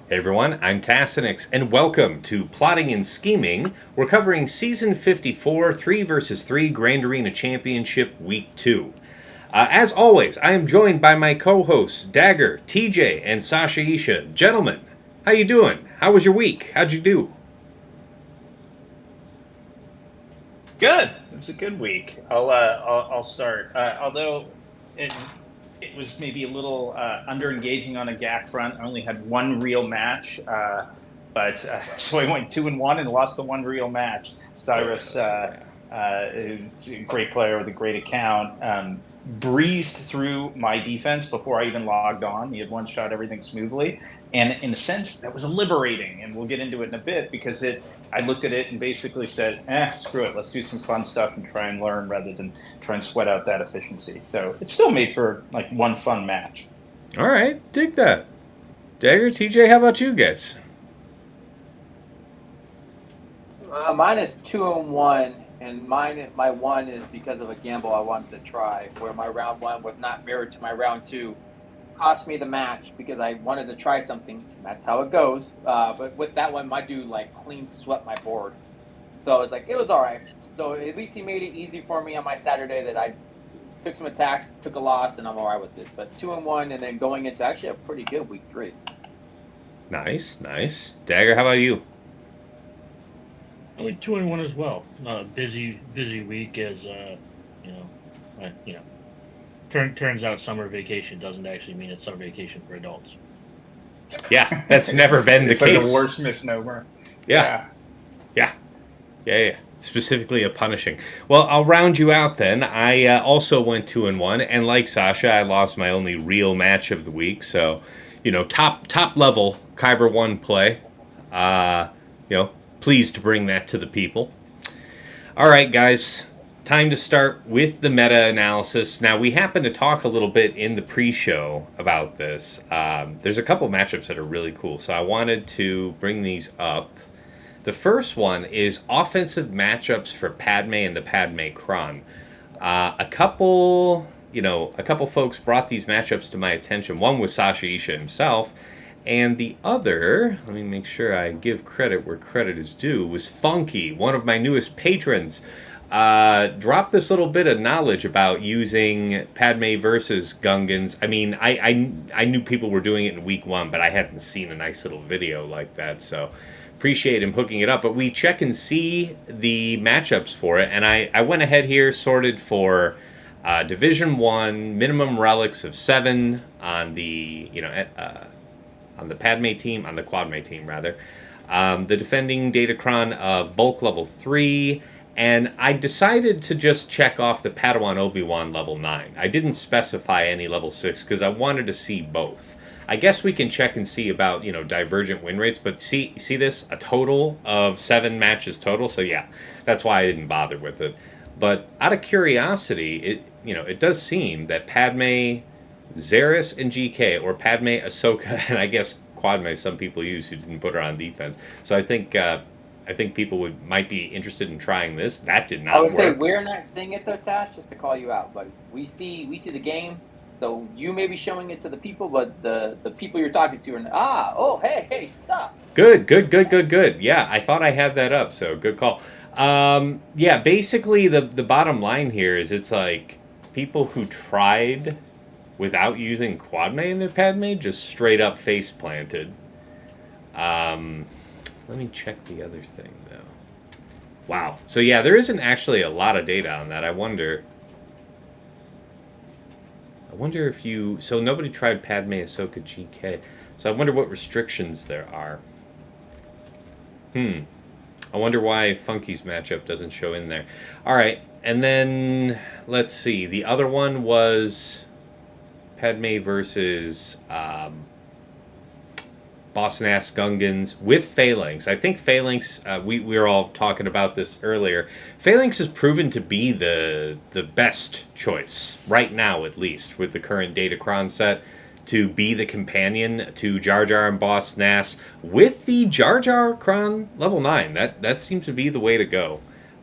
Hey everyone, I'm Tassinix, and welcome to Plotting and Scheming. We're covering Season 54, 3 versus 3 Grand Arena Championship Week 2. As always, I am joined by my co-hosts, Dagger, TJ, and Sasha Isha. Gentlemen, how you doing? How was your week? How'd you do? Good. It was a good week. I'll start. Although it was maybe a little under engaging on a GAC front. I only had one real match, but so I went 2-1 and lost the one real match. Cyrus, Yeah. a great player with a great account, breezed through my defense before I even logged on. He had one shot everything smoothly, and in a sense, that was liberating. And we'll get into it in a bit because it. I looked at it and basically said, screw it. Let's do some fun stuff and try and learn rather than try and sweat out that efficiency. So it still made for like one fun match. All right, dig that. Dagger, TJ, how about you guys? Mine is 2-1, and my one is because of a gamble I wanted to try, where my round one was not mirrored to my round two. Cost me the match because I wanted to try something. And that's how it goes. But with that one, my dude like clean swept my board, so it's like it was all right. So at least he made it easy for me on my Saturday that I took some attacks, took a loss, and I'm all right with it. But 2-1, and then going into actually a pretty good week three. Nice, nice. Dagger, how about you? Only 2-1 as well. Not a busy week as you know, you know. Turns out summer vacation doesn't actually mean it's summer vacation for adults. Yeah, that's never been the It's like the case. worst misnomer. Yeah, Yeah. yeah. Yeah. Specifically a punishing. Well, I'll round you out then. I also went 2-1, and like Sasha, I lost my only real match of the week. So, top level Kyber one play. Uh, pleased to bring that to the people. All right, guys. Time to start with the meta analysis. Now, we happen to talk a little bit in the pre show about this. There's a couple matchups that are really cool, so I wanted to bring these up. The first one is offensive matchups for Padme and the Padme Kron. A couple folks brought these matchups to my attention. One was Sasha Isha himself, and the other, let me make sure I give credit where credit is due, was Funky, one of my newest patrons. Dropped this little bit of knowledge about using Padme versus Gungans. I mean, I knew people were doing it in week one, but I hadn't seen a nice little video like that, so appreciate him hooking it up. But we check and see the matchups for it, and I went ahead here, sorted for Division 1, minimum relics of 7 on the, on the Padme team, on the Quadme team, rather. The defending Datacron of bulk level 3, and I decided to just check off the Padawan Obi-Wan level 9. I didn't specify any level 6 because I wanted to see both. I guess we can check and see about, divergent win rates, but see this? A total of 7 matches total, so yeah, that's why I didn't bother with it. But out of curiosity, it does seem that Padme, Zaris, and GK, or Padme, Ahsoka, and I guess Quadme some people use who didn't put her on defense. So I think people might be interested in trying this. That did I not would say work. we're not seeing it though, Tash, just to call you out. But we see the game. So you may be showing it to the people, but the people you're talking to are oh hey stop. Good, good, good, good, good. Yeah, I thought I had that up, so good call. Yeah, basically the bottom line here is it's like people who tried without using Quadme in their Padme just straight up face planted. Let me check the other thing though. Wow. So yeah, there isn't actually a lot of data on that. I wonder. If you. So nobody tried Padme, Ahsoka, GK. So I wonder what restrictions there are. I wonder why Funky's matchup doesn't show in there. All right, and then let's see. The other one was Padme versus Boss Nass Gungans with Phalanx. I think Phalanx, we were all talking about this earlier. Phalanx has proven to be the best choice, right now at least, with the current Datacron set, to be the companion to Jar Jar and Boss Nass with the Jar Jar Kron level 9. That seems to be the way to go.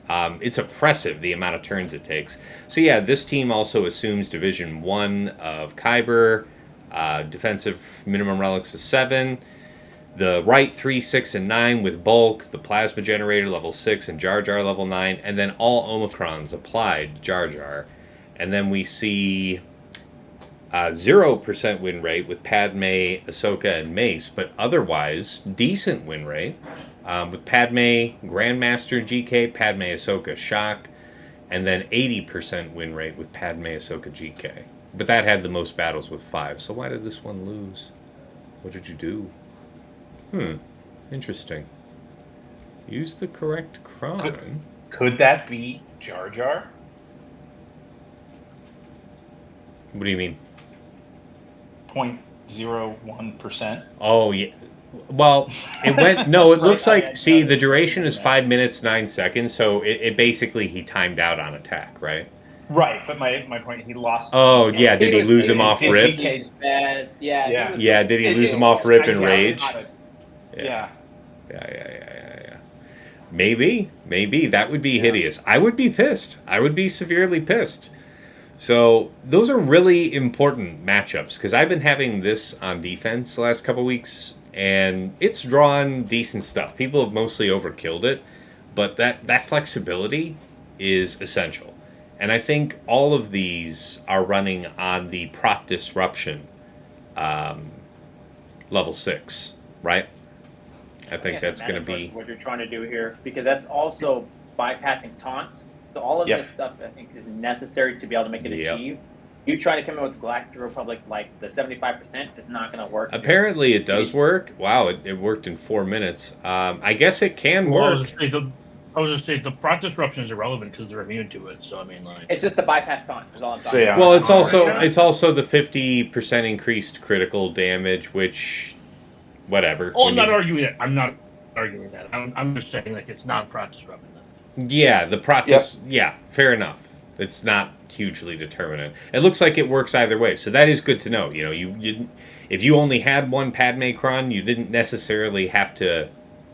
It's oppressive, the amount of turns it takes. So yeah, this team also assumes Division 1 of Kyber, defensive minimum relics of 7. The right 3, 6, and 9 with bulk, the plasma generator level 6, and Jar Jar level 9, and then all Omicrons applied to Jar Jar. And then we see 0% win rate with Padme, Ahsoka, and Mace, but otherwise decent win rate with Padme, Grandmaster, GK, Padme, Ahsoka, Shock, and then 80% win rate with Padme, Ahsoka, GK. But that had the most battles with 5, so why did this one lose? What did you do? Interesting. Use the correct cron. Could that be Jar Jar? What do you mean? 0.01%. Oh, yeah. Well, it went... No, it looks like... See, the duration is 5 minutes, 9 seconds, so it basically he timed out on attack, right? Right, but my point, he lost... Oh, yeah, did he lose him off rip? Bad. Yeah. Yeah, did he lose him off rip and rage? Yeah. Yeah. Maybe. That would be hideous. I would be pissed. I would be severely pissed. So those are really important matchups because I've been having this on defense the last couple weeks, and it's drawn decent stuff. People have mostly overkilled it, but that flexibility is essential. And I think all of these are running on the Prot Disruption level 6, right? I think that's going to be... what you're trying to do here, because that's also bypassing taunts. So all of this stuff, I think, is necessary to be able to make it achieve. You trying to come in with Galactic Republic like the 75% is not going to work. Apparently it does work. Wow, it worked in 4 minutes. I guess it can work. I was going to say the Prot Disruption is irrelevant because they're immune to it. So I mean, like, it's just the bypass taunt. Is all I'm talking about. Well, it's also the 50% increased critical damage, which whatever. Oh, I'm not arguing that. I'm just saying like it's not Prot Disruption. Yeah, the Prot yeah, fair enough. It's not hugely determinant. It looks like it works either way, so that is good to know. You know, you if you only had one Padme Cron, you didn't necessarily have to,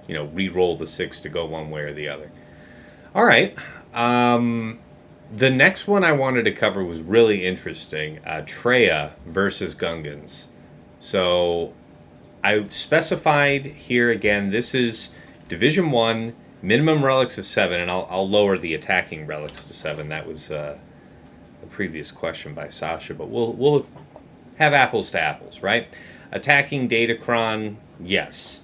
re-roll the 6 to go one way or the other. All right. The next one I wanted to cover was really interesting. Traya versus Gungans. So I specified here again, this is Division 1, minimum relics of 7, and I'll lower the attacking relics to 7. That was a previous question by Sasha, but we'll have apples to apples, right? Attacking Datacron, yes.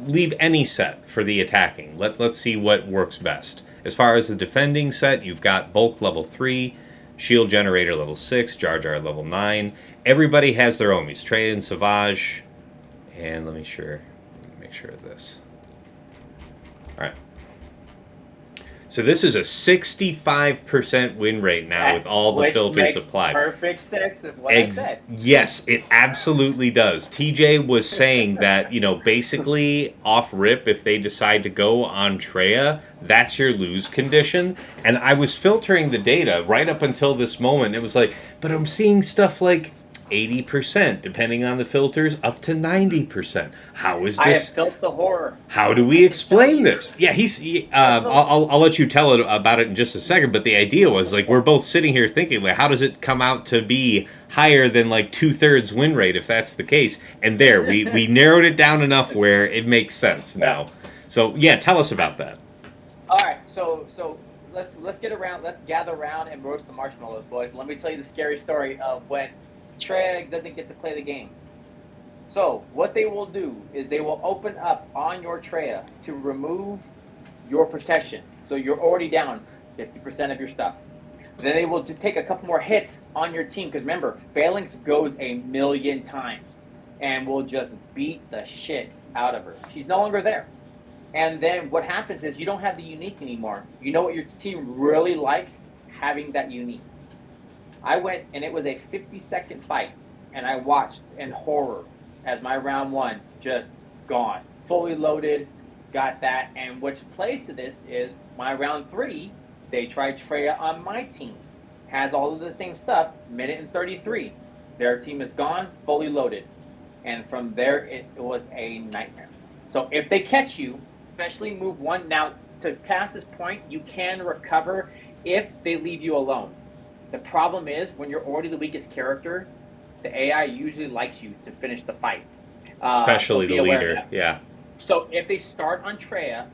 Leave any set for the attacking. Let's see what works best. As far as the defending set, you've got Bulk level 3, Shield Generator level 6, Jar Jar level 9. Everybody has their Omis. Traya and Savage. And let me make sure of this. All right. So this is a 65% win rate now with all the filters applied. Perfect sense of what I said. Yes, it absolutely does. TJ was saying that, basically off rip, if they decide to go on Traya, that's your lose condition. And I was filtering the data right up until this moment. It was like, but I'm seeing stuff like 80%, depending on the filters, up to 90%. How is this? I have felt the horror. How do we explain this? Yeah, I'll let you tell it about it in just a second. But the idea was like we're both sitting here thinking like, how does it come out to be higher than like 2/3 win rate if that's the case? And there we narrowed it down enough where it makes sense now. So yeah, tell us about that. All right, so let's get around, let's gather around and roast the marshmallows, boys. Let me tell you the scary story of when Traya doesn't get to play the game. So what they will do is they will open up on your Traya to remove your protection. So you're already down 50% of your stuff. Then they will just take a couple more hits on your team because remember, Phalanx goes 1,000,000 times and will just beat the shit out of her. She's no longer there. And then what happens is you don't have the unique anymore. You know what your team really likes? Having that unique. I went, and it was a 50-second fight, and I watched in horror as my round 1 just gone. Fully loaded, got that, and which plays to this is my round 3, they tried Traya on my team. Has all of the same stuff, minute and 33. Their team is gone, fully loaded. And from there, it was a nightmare. So if they catch you, especially move 1, now to past this point, you can recover if they leave you alone. The problem is, when you're already the weakest character, the AI usually likes you to finish the fight. Especially be the aware of leader. that. Yeah. So if they start on Treya,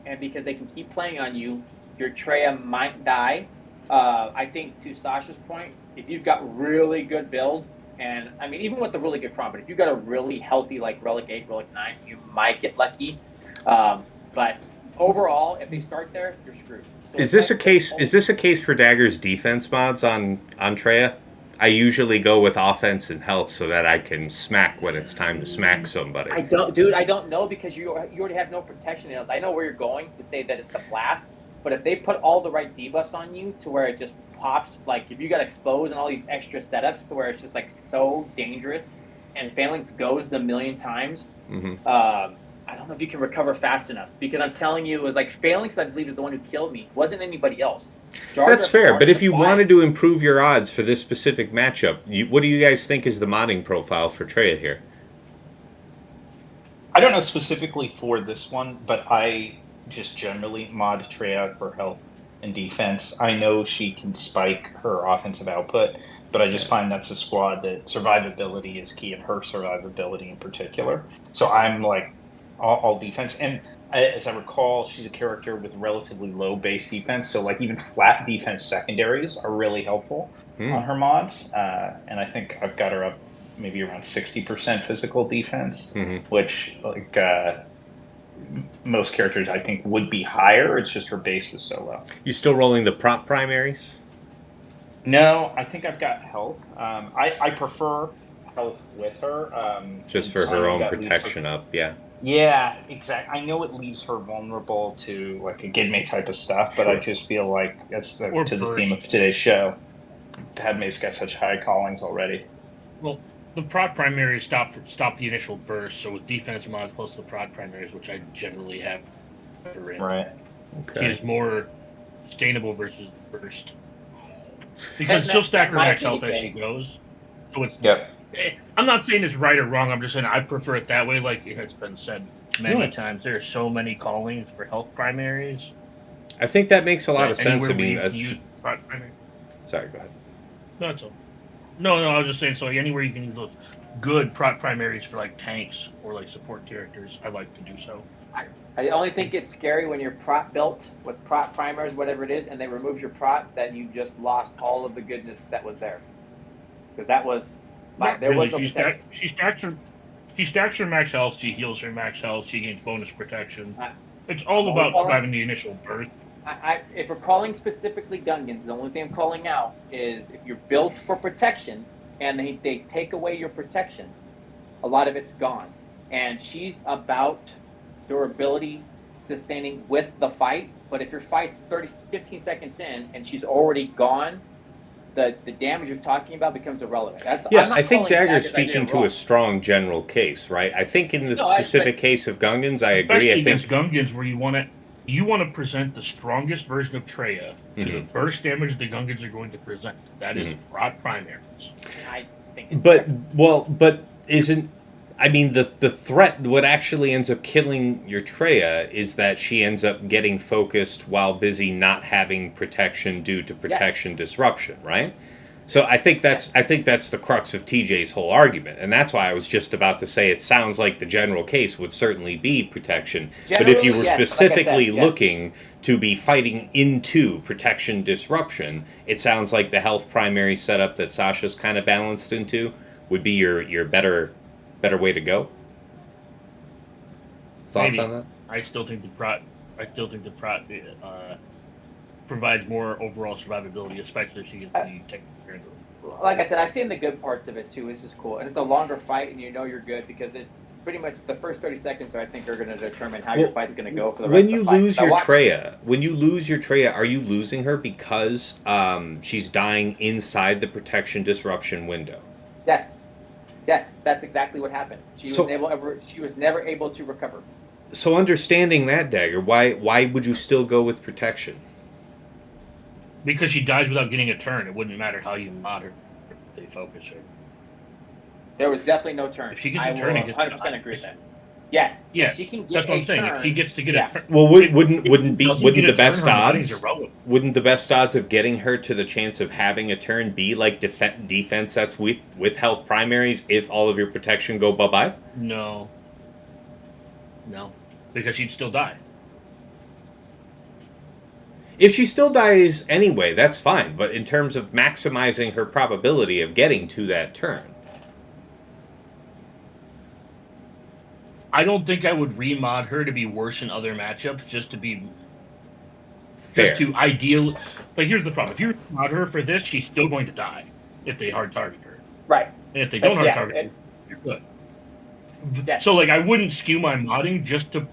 and because they can keep playing on you, your Treya might die. I think to Sasha's point, if you've got really good build, and I mean even with the really good prompt, but if you've got a really healthy like Relic 8, Relic 9, you might get lucky. But overall, if they start there, you're screwed. So Is this a case? Is this a case for Dagger's defense mods on Treya? I usually go with offense and health so that I can smack when it's time to smack somebody. I don't know because you already have no protection. I know where you're going to say that it's a blast, but if they put all the right debuffs on you to where it just pops, like if you got exposed and all these extra setups to where it's just like so dangerous, and Phalanx goes the million times, I don't know if you can recover fast enough because I'm telling you, it was like Phalanx, I believe, is the one who killed me. It wasn't anybody else. That's fair, but if you wanted to improve your odds for this specific matchup, what do you guys think is the modding profile for Treya here? I don't know specifically for this one, but I just generally mod Treya for health and defense. I know she can spike her offensive output, but I just find that's a squad that survivability is key, and her survivability in particular. So I'm like all defense. And as I recall, she's a character with relatively low base defense. So like even flat defense secondaries are really helpful on her mods. And I think I've got her up maybe around 60% physical defense, which like most characters I think would be higher. It's just her base was so low. You still rolling the prop primaries? No, I think I've got health. I prefer health with her. Just for her own protection up, yeah. Yeah, exactly. I know it leaves her vulnerable to like a Gidme type of stuff, but I just feel like that's to the theme of today's show. Padme's got such high callings already. Well, the prod primaries stop the initial burst, so with defense mods plus the prod primaries, which I generally have her in, right. Okay. She's more sustainable versus burst. Because she'll stack her max health as she goes. So it's I'm not saying it's right or wrong. I'm just saying I prefer it that way. Like it's been said many times, there are so many callings for health primaries. I think that makes a lot of sense. I mean, sorry, go ahead. No, it's all. No, I was just saying. So anywhere you can use those good prot primaries for like tanks or like support characters, I like to do so. I only think it's scary when you're prot built with prot primers, whatever it is, and they remove your prot, that you just lost all of the goodness that was there. Because that was she stacks her max health, she heals her max health, she gains bonus protection. It's all about surviving the initial burst. If we're calling specifically Gungans, the only thing I'm calling out is if you're built for protection and they take away your protection, a lot of it's gone. And she's about durability, sustaining with the fight. But if your fight's 15 seconds in and she's already gone, the damage you're talking about becomes irrelevant. I think Dagger's speaking to a strong general case, right? I think in the specific case of Gungans, I agree. I think against Gungans, where you want to present the strongest version of Treya to the burst damage the Gungans are going to present. That is prot primaries. I think. But isn't? I mean, the threat, what actually ends up killing your Treya is that she ends up getting focused while busy not having protection due to protection disruption, right? So I think that's the crux of TJ's whole argument, and that's why I was just about to say it sounds like the general case would certainly be protection. But if you were specifically looking to be fighting into protection disruption, it sounds like the health primary setup that Sasha's kind of balanced into would be your better way to go. Thoughts on that? I still think the prot provides more overall survivability, especially if she gets the technical. Like I said, I've seen the good parts of it too. It's just cool, and it's a longer fight, and you know you're good because it's pretty much the first 30 seconds. I think are going to determine how your fight's going to go for the rest of the fight. When you lose your Treya, are you losing her because she's dying inside the protection disruption window? Yes, that's exactly what happened. She was never able to recover. So understanding that, Dagger, why would you still go with protection? Because she dies without getting a turn. It wouldn't matter how you mod her. They focus her. There was definitely no turn. If she gets a turn, I will 100% agree with that. Yes. Yeah, She can get that's what a I'm saying. turn. If she gets to get Yeah. a turn, Well, if wouldn't she wouldn't doesn't get the a best turn, her mudding's odds irrelevant. wouldn't the best odds of getting her to the chance of having a turn be like defense sets with health primaries if all of your protection go bye-bye? No, because she'd still die. If she still dies anyway, that's fine. But in terms of maximizing her probability of getting to that turn, I don't think I would remod her to be worse in other matchups just to be fair. just to ideal. Like, here's the problem: if you mod her for this, she's still going to die if they hard target her. Right. And if they don't hard Yeah, target her, you're good. Yeah. So, like, I wouldn't skew my modding just to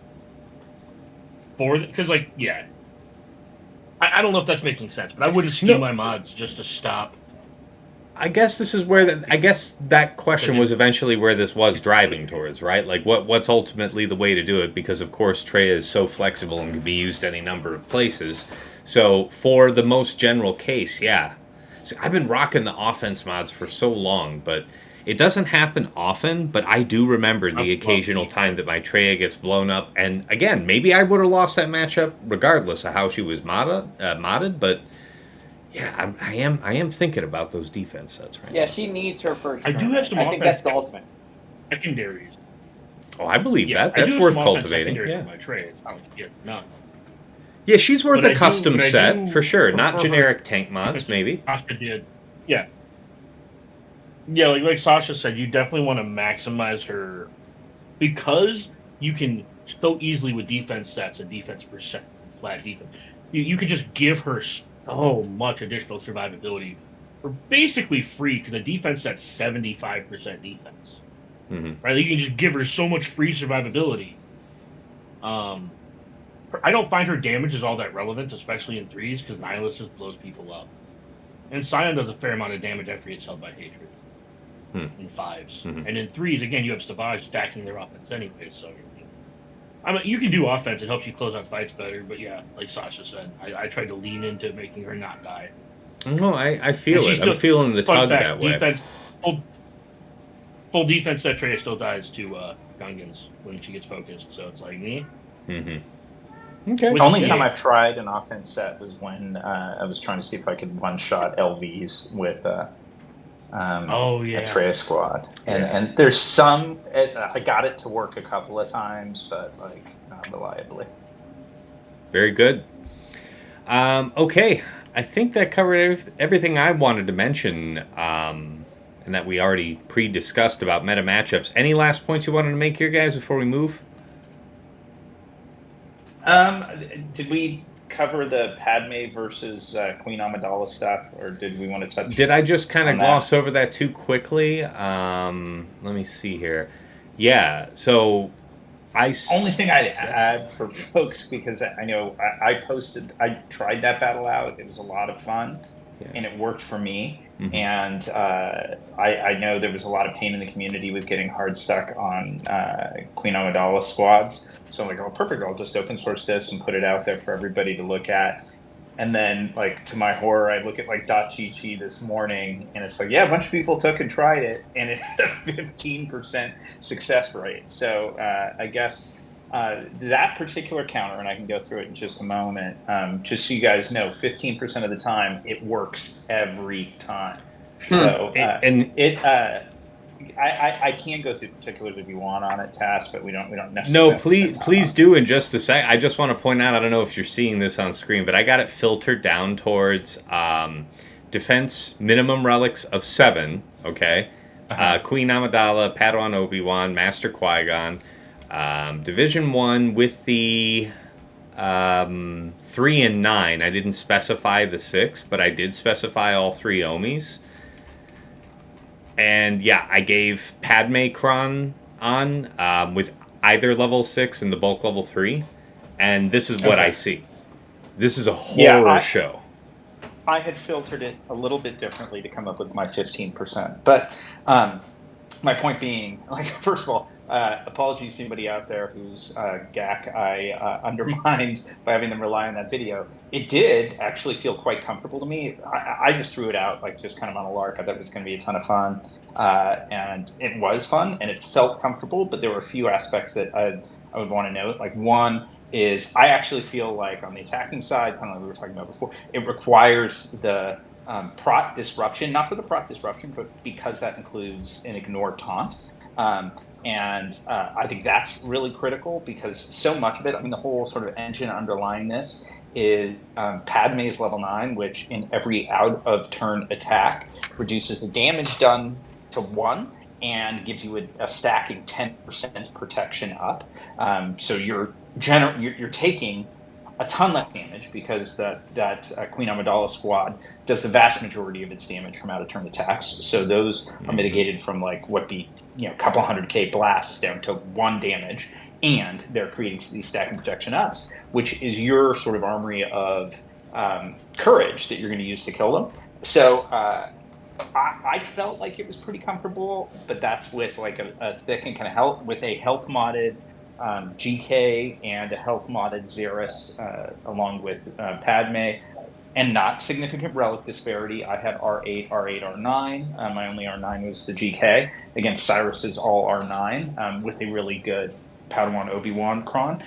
because, like, yeah, I don't know if that's making sense, but I wouldn't skew my mods just to stop. I guess this is where I guess that question was eventually where this was driving towards, right? Like, what's ultimately the way to do it? Because of course Treya is so flexible and can be used any number of places. So for the most general case, yeah. See, I've been rocking the offense mods for so long, but it doesn't happen often. But I do remember the occasional time that my Treya gets blown up, and again, maybe I would have lost that matchup regardless of how she was modded, but. Yeah, I am thinking about those defense sets right now. Yeah, she needs her first turn. I do have some I think that's the ultimate. Secondaries. Oh, I believe that. That's worth cultivating. Yeah. My trades. I don't get none. Yeah, she's worth a custom set do for sure. Not prefer generic tank mods, maybe. Sasha did. Yeah. Yeah, like Sasha said, you definitely want to maximize her because you can so easily with defense sets and defense percent flat defense. You can just give her so much additional survivability for basically free because the defense set's 75% defense. Mm-hmm. Right? You can just give her so much free survivability. I don't find her damage is all that relevant, especially in threes, because Nihilus just blows people up. And Scion does a fair amount of damage after it's held by Hatred. In fives. Mm-hmm. And in threes, again, you have Stavage stacking their offense anyway, so I mean, you can do offense, it helps you close out fights better, but yeah, like Sasha said, I tried to lean into making her not die. No, I feel it. I'm feeling the tug that way. Full defense that Treya still dies to Gungans when she gets focused, so it's like me. Mm-hmm. Okay. The only time I've tried an offense set was when I was trying to see if I could one-shot LVs with a Treya squad. And there's some... I got it to work a couple of times, but like not reliably. Very good. Okay. I think that covered everything I wanted to mention, and that we already pre-discussed about meta matchups. Any last points you wanted to make here, guys, before we move? Did we cover the Padme versus Queen Amidala stuff, or did we want to touch? Did I just kind of gloss over that too quickly? Let me see here. Yeah. So only thing I'd add for folks, because I know I tried that battle out. It was a lot of fun, and it worked for me. Mm-hmm. And I know there was a lot of pain in the community with getting hard stuck on Queen Amidala squads. So I'm like, oh, perfect. I'll just open source this and put it out there for everybody to look at. And then, like, to my horror, I look at, like, .gg this morning, and it's like, yeah, a bunch of people took and tried it, and it had a 15% success rate. So I guess that particular counter, and I can go through it in just a moment, just so you guys know, 15% of the time, it works every time. So I can go through particulars if you want on it, Task, but we don't necessarily. No, please do in just a sec. I just want to point out, I don't know if you're seeing this on screen, but I got it filtered down towards defense minimum relics of 7, okay? Queen Amidala, Padawan Obi-Wan, Master Qui-Gon, Division 1 with the 3 and 9. I didn't specify the 6, but I did specify all 3 Omis. And yeah, I gave Padme Kron on with either level 6 and the bulk level 3. And this is what I see. This is a horror show. I had filtered it a little bit differently to come up with my 15%. But my point being, like, first of all, apologies to anybody out there whose GAC I undermined by having them rely on that video. It did actually feel quite comfortable to me. I just threw it out like just kind of on a lark. I thought it was going to be a ton of fun, and it was fun, and it felt comfortable. But there were a few aspects that I would want to note. Like one is I actually feel like on the attacking side, kind of like we were talking about before, it requires the prot disruption, not for the prot disruption, but because that includes an ignore taunt. And I think that's really critical because so much of it, I mean, the whole sort of engine underlying this is Padme's level 9, which in every out of turn attack reduces the damage done to 1 and gives you a stacking 10% protection up. So you're taking a ton less damage because that Queen Amidala squad does the vast majority of its damage from out of turn attacks. So those are mitigated from like what be a couple 100k blasts down to 1 damage, and they're creating these stacking protection ups, which is your sort of armory of courage that you're going to use to kill them. So I felt like it was pretty comfortable, but that's with like a thick and kind of health with a health modded GK and a health modded Xeris along with Padme, and not significant relic disparity. I had R8, R8, R9. My only R9 was the GK against Cyrus's all R9 with a really good Padawan Obi-Wan cron.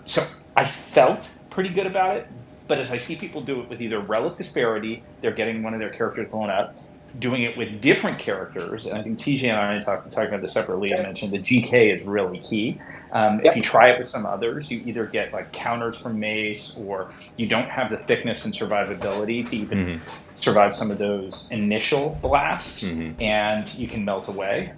So I felt pretty good about it, but as I see people do it with either relic disparity, they're getting one of their characters blown up, doing it with different characters, and I think TJ and I talking about this separately. I mentioned the GK is really key. If you try it with some others, you either get like counters from Mace, or you don't have the thickness and survivability to even survive some of those initial blasts, and you can melt away.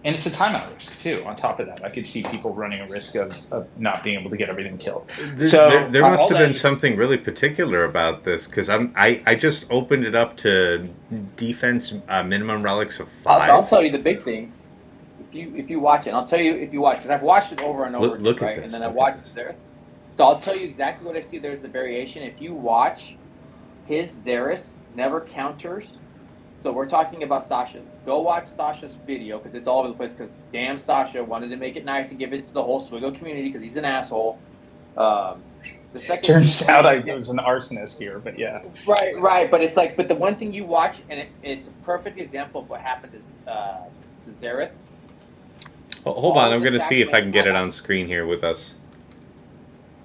And it's a timeout risk too. On top of that, I could see people running a risk of not being able to get everything killed. There must have been something really particular about this, because I just opened it up to defense minimum relics of 5. I'll tell you the big thing. If you watch it, I'll tell you if you watch it. I've watched it over and over. Look right? at this. And then I watched it there. So I'll tell you exactly what I see. There's a variation. If you watch, his Xeris never counters. So we're talking about Sasha. Go watch Sasha's video because it's all over the place. Because damn, Sasha wanted to make it nice and give it to the whole Swiggle community because he's an asshole. The second turns out I was an arsonist here, but yeah. Right. But it's like, but the one thing you watch, and it's a perfect example of what happened to Xerath. Well, hold on, I'm going to see if I can get it on screen here with us.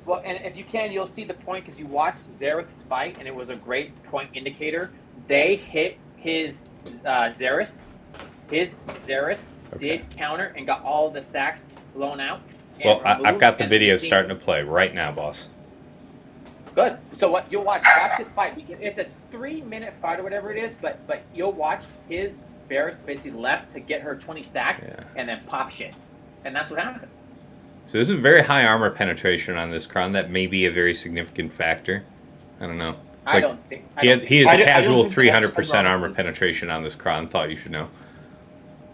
Well, and if you can, you'll see the point because you watched Xerath's fight, and it was a great point indicator. They hit his Xeris. His Xeris did counter and got all the stacks blown out. Well, I've got the video starting to play right now, boss. Good. So what you'll watch his fight. It's a 3-minute fight or whatever it is, but you'll watch his Varys basically left to get her 20 stacks and then pop shit, and that's what happens. So this is very high armor penetration on this Kron. That may be a very significant factor. I don't know. He is a casual 300% armor penetration on this Kron. Thought you should know.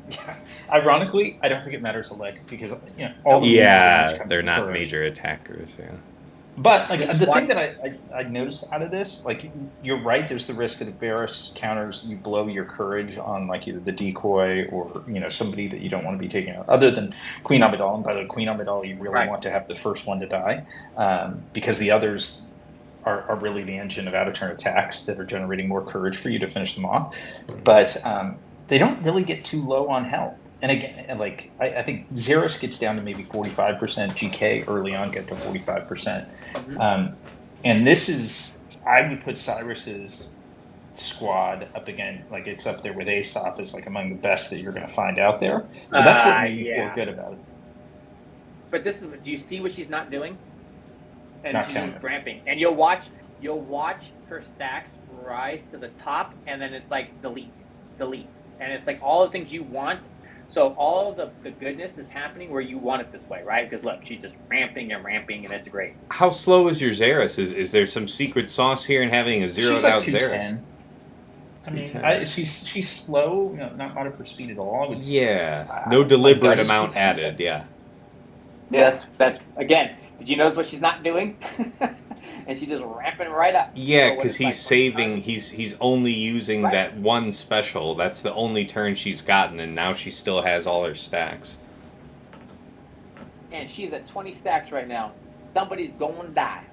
Yeah. Ironically, I don't think it matters a lick because all the they're not major attackers. Yeah. But like the thing that I noticed out of this, like you're right. There's the risk that if Varys counters, you blow your courage on like either the decoy or somebody that you don't want to be taking out. Other than Queen Amidala, and by the way, Queen Amidala, you really want to have the first one to die because the others are really the engine of out of turn attacks that are generating more courage for you to finish them off. But they don't really get too low on health. And again, like I think Xeris gets down to maybe 45%. GK early on get to 45%. And this is, I would put Cyrus's squad up again, like it's up there with Aesop as like among the best that you're going to find out there. So that's what made me feel good about it. But this is, do you see what she's not doing? And not she's counting. ramping. And you'll watch her stacks rise to the top, and then it's like delete. And it's like all the things you want. So all of the goodness is happening where you want it this way, right? Because look, she's just ramping, and it's great. How slow is your Xeris? Is there some secret sauce here in having a zeroed out Xeris? I mean, she's slow, not modded for speed at all. No deliberate amount added. Yeah. That's again. Did you notice what she's not doing? And she's just ramping right up. Yeah, because he's saving. He's only using that one special. That's the only turn she's gotten, and now she still has all her stacks. and she's at 20 stacks right now. Somebody's going to die.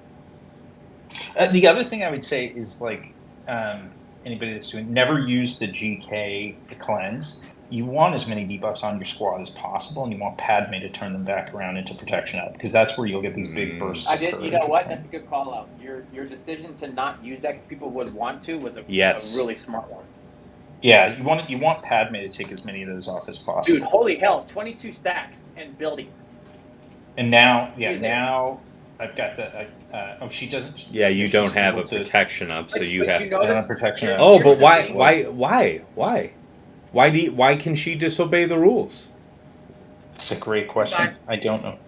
The other thing I would say is like anybody that's doing never use the GK to cleanse. You want as many debuffs on your squad as possible, and you want Padme to turn them back around into protection up because that's where you'll get these big bursts. I did. You know what? That's a good call out. Your decision to not use that because people would want to was a really smart one. Yeah, you want Padme to take as many of those off as possible. Dude, holy hell, 22 stacks and building. And now I've got the. She doesn't. Yeah, you don't have a protection up, so you have. I don't have protection up. Oh, but why can she disobey the rules? That's a great question. I don't know.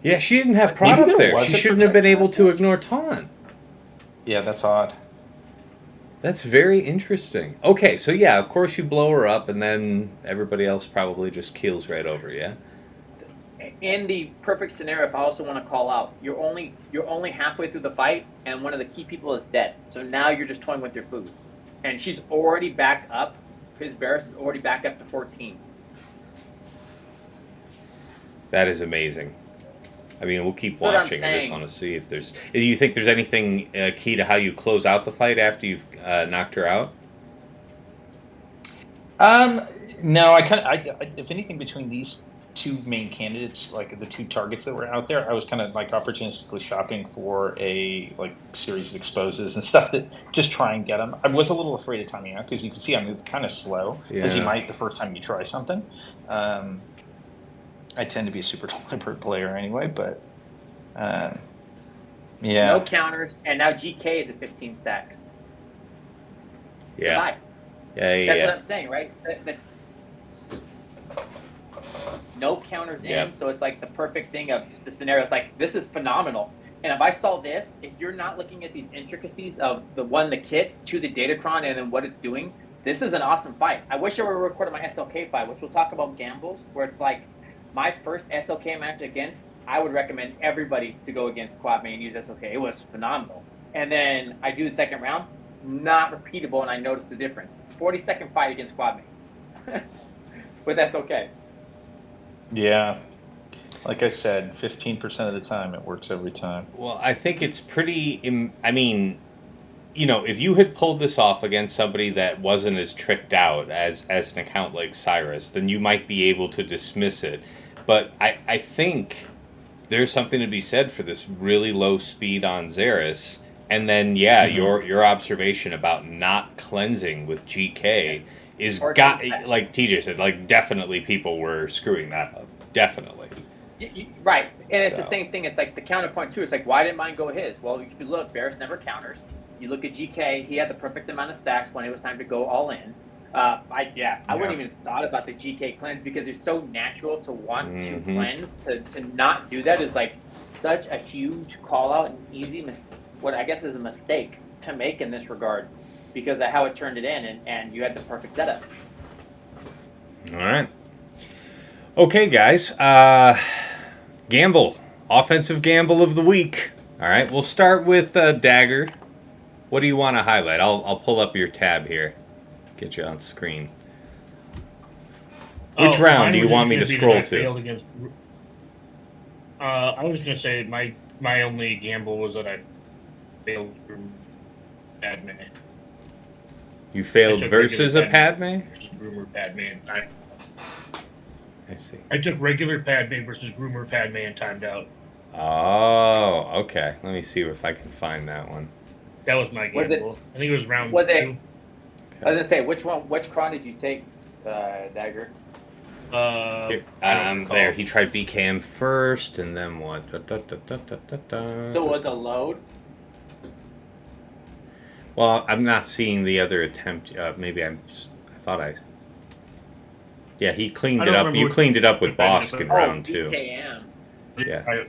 Yeah, she didn't have prod up there. She shouldn't have been able to ignore taunt. Yeah, that's odd. That's very interesting. Okay, so yeah, of course you blow her up, and then everybody else probably just keels right over, yeah? In the perfect scenario, if I also want to call out, you're only halfway through the fight, and one of the key people is dead. So now you're just toying with your food. And she's already back up. His Varys is already back up to 14. That is amazing. I mean, we'll keep watching. I just want to see if there's... Do you think there's anything key to how you close out the fight after you've knocked her out? No, if anything, between these two main candidates, like the two targets that were out there, I was kind of like opportunistically shopping for a series of exposes and stuff that just try and get them. I was a little afraid of timing out because you can see I move kind of slow, as you might the first time you try something. I tend to be a super deliberate player anyway, but yeah. No counters, and now GK is at 15 stacks. Yeah. Goodbye. That's what I'm saying, right? No counters in, so it's like the perfect thing of the scenario. It's like, this is phenomenal. And if I saw this, if you're not looking at these intricacies of the kits to the Datacron and then what it's doing, this is an awesome fight. I wish I were recording my SLK fight, which we'll talk about gambles, where it's like, my first SLK match against, I would recommend everybody to go against Quad Main and use SLK. It was phenomenal. And then I do the second round, not repeatable, and I noticed the difference. 40-second fight against Quad Main with SLK. Yeah. Like I said, 15% of the time, it works every time. Well, I think it's pretty... I mean, if you had pulled this off against somebody that wasn't as tricked out as an account like Cyrus, then you might be able to dismiss it. But I think there's something to be said for this really low speed on Xeris. And then, your observation about not cleansing with GK is, like TJ said, definitely people were screwing that up. Definitely. Right. And it's the same thing. It's like the counterpoint, too. It's like, why didn't mine go his? Well, if you look, Varys never counters. You look at GK, he had the perfect amount of stacks when it was time to go all in. I wouldn't even thought about the GK cleanse because it's so natural to want to cleanse. To not do that is like such a huge call out and easy what I guess is a mistake to make in this regard because of how it turned it in and you had the perfect setup. All right. Okay, guys. Gamble. Offensive gamble of the week. All right, we'll start with Dagger. What do you want to highlight? I'll pull up your tab here. Get you on screen. Which round do you want me to scroll to? I was going to say my only gamble was that I failed Padme. You failed versus a Padme? Rumor Padme. I see. I took regular Padme versus Rumor Padme and timed out. Oh, okay. Let me see if I can find that one. That was my gamble. I think it was round 2. Okay. I was going to say, which cron did you take, Dagger? There, he tried BKM first, and then what? So it was a load? Well, I'm not seeing the other attempt. Maybe I thought I... Yeah, he cleaned it up. You cleaned it up with Bosk in round 2. BKM. Yeah.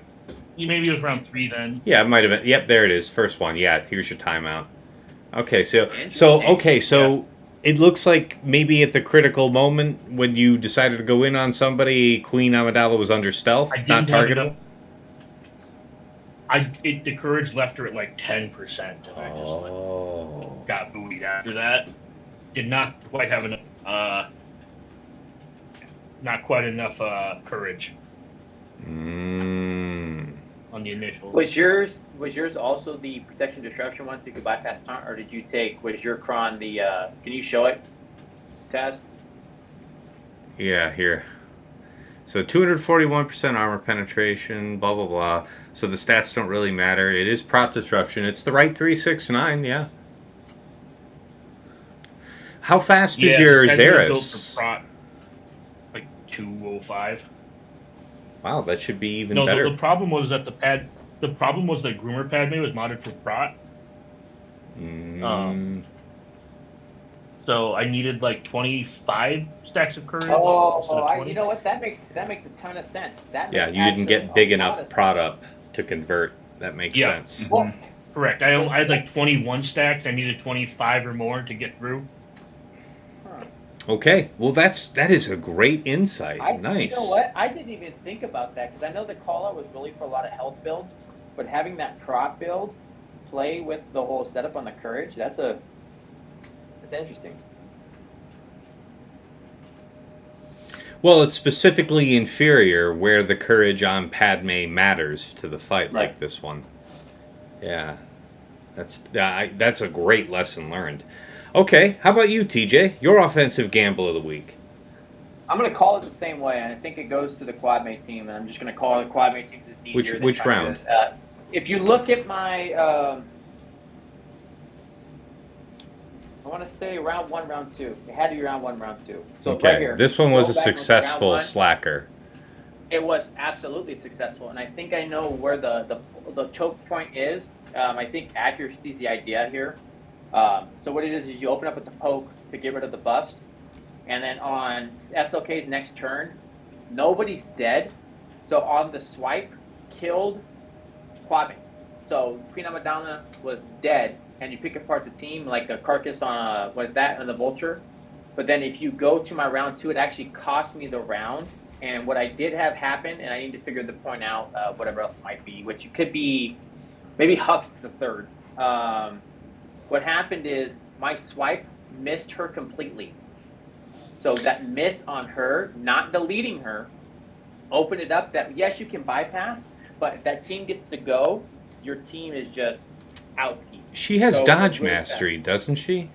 Maybe it was round 3 then. Yeah, it might have been. Yep, there it is. First one. Yeah, here's your timeout. Okay, so it looks like maybe at the critical moment when you decided to go in on somebody, Queen Amidala was under stealth, not targetable. The courage left her at like 10%, and I just got booted after that. Did not quite have enough, courage. on the initial. Was yours also the protection disruption one, so you could bypass taunt, or did you take? Was your cron the? Can you show it, Taz? Yeah, here. So 241% armor penetration, blah, blah, blah. So the stats don't really matter. It is prot disruption. It's the right 369, yeah. How fast is your Xeris? Prot, like 205. Wow, that should be even better. The problem was that the Groomer Padme was modded for prot. So I needed like 25 stacks of courage. You know what? That makes a ton of sense. You didn't get big enough prot up to convert. That makes sense. Mm-hmm. Well, correct. I had like 21 stacks. I needed 25 or more to get through. Okay, well that is a great insight. Nice. You know what? I didn't even think about that because I know the call-out was really for a lot of health builds, but having that prot build play with the whole setup on the courage, that's interesting. Well, it's specifically inferior where the courage on Padme matters to the fight, like this one. Yeah, that's a great lesson learned. Okay, how about you, TJ? Your offensive gamble of the week. I'm going to call it the same way, and I think it goes to the quad mate team, and I'm just going to call it the quad mate team. Which round? If you look at my, I want to say round 1, round 2. It had to be round 1, round 2. So okay, right here, this one was a successful slacker. It was absolutely successful, and I think I know where the choke point is. I think accuracy is the idea here. So what it is you open up with the poke to get rid of the buffs, and then on SLK's next turn, nobody's dead. So on the swipe, killed Quadmate. So Queen Amadana was dead, and you pick apart the team like a carcass on on the vulture. But then if you go to my round 2, it actually cost me the round. And what I did have happen, and I need to figure the point out, whatever else it might be, which it could be maybe Hux the third. What happened is my swipe missed her completely. So that miss on her, not deleting her, opened it up that, yes, you can bypass, but if that team gets to go, your team is just out. She has dodge mastery, doesn't she?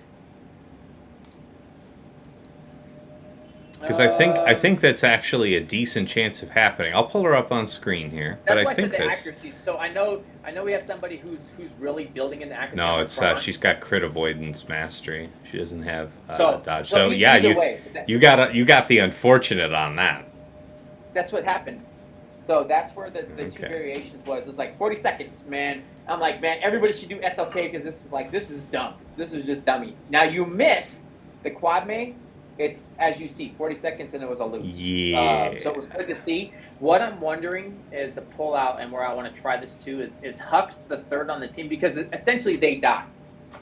Because I think that's actually a decent chance of happening. I'll pull her up on screen here, but I think that's accuracy. So I know we have somebody who's really building in the accuracy. No, it's she's got crit avoidance mastery. She doesn't have dodge. So yeah, you got the unfortunate on that. That's what happened. So that's where the two variations was. It's like 40 seconds, man. I'm like, man, everybody should do SLK because this is dumb. This is just dummy. Now you miss the quad main. It's, as you see, 40 seconds and it was a loop. Yeah. So it was good to see. What I'm wondering is the pull out, and where I want to try this too, is Hux the third on the team, because essentially they die.